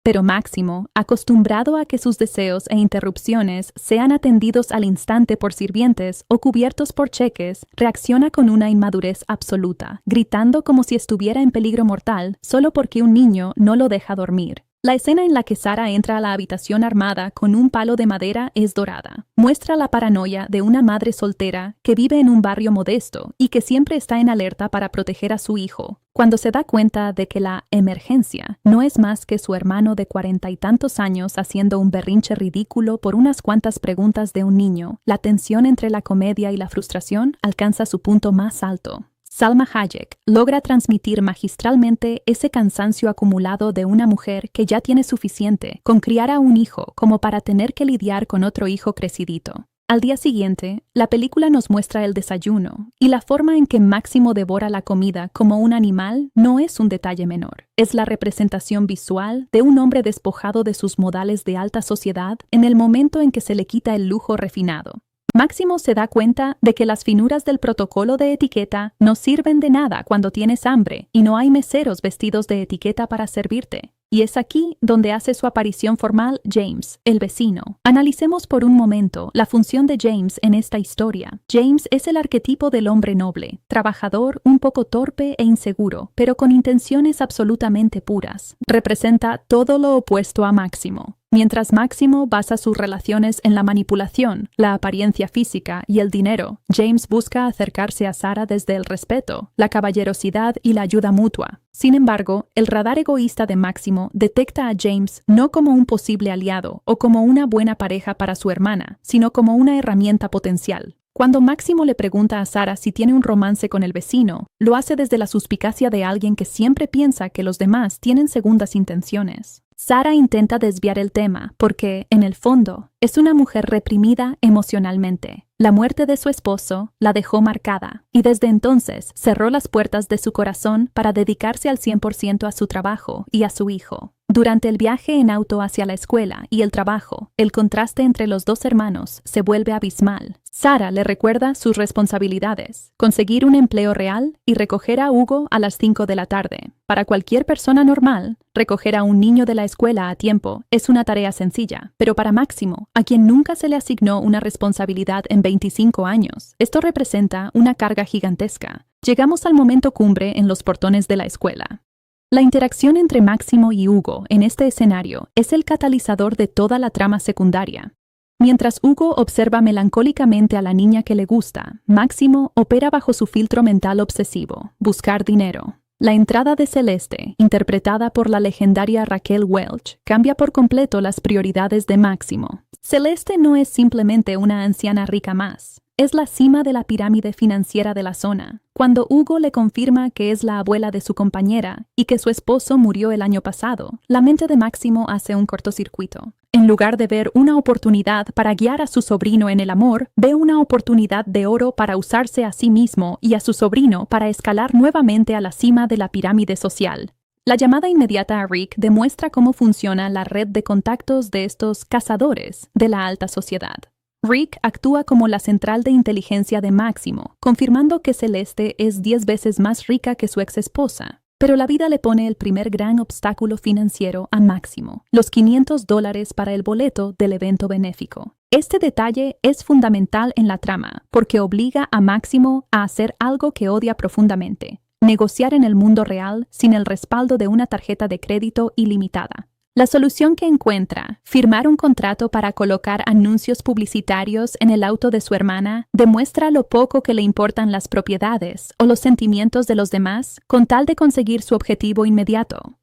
[SPEAKER 2] Pero Máximo, acostumbrado a que sus deseos e interrupciones sean atendidos al instante por sirvientes o cubiertos por cheques, reacciona con una inmadurez absoluta, gritando como si estuviera en peligro mortal solo porque un niño no lo deja dormir. La escena en la que Sara entra a la habitación armada con un palo de madera es dorada. Muestra la paranoia de una madre soltera que vive en un barrio modesto y que siempre está en alerta para proteger a su hijo, cuando se da cuenta de que la emergencia no es más que su hermano de 40 y tantos años haciendo un berrinche ridículo por unas cuantas preguntas de un niño. La tensión entre la comedia y la frustración alcanza su punto más alto. Salma Hayek logra transmitir magistralmente ese cansancio acumulado de una mujer que ya tiene suficiente con criar a un hijo como para tener que lidiar con otro hijo crecidito. Al día siguiente, la película nos muestra el desayuno, y la forma en que Máximo devora la comida como un animal no es un detalle menor. Es la representación visual de un hombre despojado de sus modales de alta sociedad en el momento en que se le quita el lujo refinado. Máximo se da cuenta de que las finuras del protocolo de etiqueta no sirven de nada cuando tienes hambre y no hay meseros vestidos de etiqueta para servirte. Y es aquí donde hace su aparición formal James, el vecino. Analicemos por un momento la función de James en esta historia. James es el arquetipo del hombre noble, trabajador, un poco torpe e inseguro, pero con intenciones absolutamente puras. Representa todo lo opuesto a Máximo. Mientras Máximo basa sus relaciones en la manipulación, la apariencia física y el dinero, James busca acercarse a Sara desde el respeto, la caballerosidad y la ayuda mutua. Sin embargo, el radar egoísta de Máximo detecta a James no como un posible aliado o como una buena pareja para su hermana, sino como una herramienta potencial. Cuando Máximo le pregunta a Sara si tiene un romance con el vecino, lo hace desde la suspicacia de alguien que siempre piensa que los demás tienen segundas intenciones. Sara intenta desviar el tema porque, en el fondo, es una mujer reprimida emocionalmente. La muerte de su esposo la dejó marcada y desde entonces cerró las puertas de su corazón para dedicarse al 100% a su trabajo y a su hijo. Durante el viaje en auto hacia la escuela y el trabajo, el contraste entre los dos hermanos se vuelve abismal. Sara le recuerda sus responsabilidades: conseguir un empleo real y recoger a Hugo a las 5 de la tarde. Para cualquier persona normal, recoger a un niño de la escuela a tiempo es una tarea sencilla, pero para Máximo, a quien nunca se le asignó una responsabilidad en 25 años, esto representa una carga gigantesca. Llegamos al momento cumbre en los portones de la escuela. La interacción entre Máximo y Hugo en este escenario es el catalizador de toda la trama secundaria. Mientras Hugo observa melancólicamente a la niña que le gusta, Máximo opera bajo su filtro mental obsesivo: buscar dinero. La entrada de Celeste, interpretada por la legendaria Raquel Welch, cambia por completo las prioridades de Máximo. Celeste no es simplemente una anciana rica más. Es la cima de la pirámide financiera de la zona. Cuando Hugo le confirma que es la abuela de su compañera y que su esposo murió el año pasado, la mente de Máximo hace un cortocircuito. En lugar de ver una oportunidad para guiar a su sobrino en el amor, ve una oportunidad de oro para usarse a sí mismo y a su sobrino para escalar nuevamente a la cima de la pirámide social. La llamada inmediata a Rick demuestra cómo funciona la red de contactos de estos cazadores de la alta sociedad. Rick actúa como la central de inteligencia de Máximo, confirmando que Celeste es 10 veces más rica que su ex esposa. Pero la vida le pone el primer gran obstáculo financiero a Máximo: los $500 para el boleto del evento benéfico. Este detalle es fundamental en la trama, porque obliga a Máximo a hacer algo que odia profundamente: negociar en el mundo real sin el respaldo de una tarjeta de crédito ilimitada. La solución que encuentra, firmar un contrato para colocar anuncios publicitarios en el auto de su hermana, demuestra lo poco que le importan las propiedades o los sentimientos de los demás con tal de conseguir su objetivo inmediato.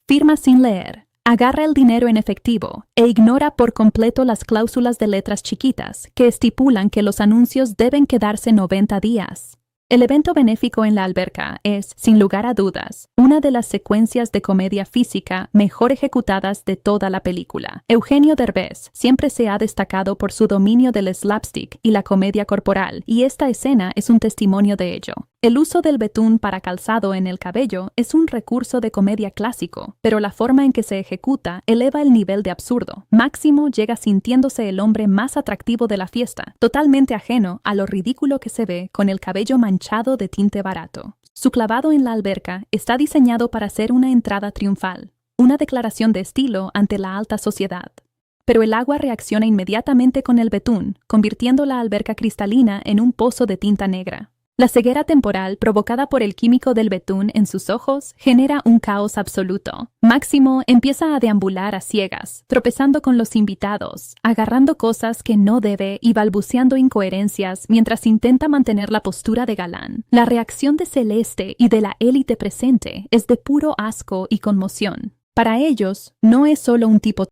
[SPEAKER 2] Firma sin leer, agarra el dinero en efectivo e ignora por completo las cláusulas de letras chiquitas que estipulan que los anuncios deben quedarse 90 días. El evento benéfico en la alberca es, sin lugar a dudas, una de las secuencias de comedia física mejor ejecutadas de toda la película. Eugenio Derbez siempre se ha destacado por su dominio del slapstick y la comedia corporal, y esta escena es un testimonio de ello. El uso del betún para calzado en el cabello es un recurso de comedia clásico, pero la forma en que se ejecuta eleva el nivel de absurdo. Máximo llega sintiéndose el hombre más atractivo de la fiesta, totalmente ajeno a lo ridículo que se ve con el cabello manchado de tinte barato. Su clavado en la alberca está diseñado para ser una entrada triunfal, una declaración de estilo ante la alta sociedad. Pero el agua reacciona inmediatamente con el betún, convirtiendo la alberca cristalina en un pozo de tinta negra. La ceguera temporal provocada por el químico del betún en sus ojos genera un caos absoluto. Máximo empieza a deambular a ciegas, tropezando con los invitados, agarrando cosas que no debe y balbuceando incoherencias mientras intenta mantener la postura de galán. La reacción de Celeste y de la élite presente es de puro asco y conmoción. Para ellos, no es solo un tipo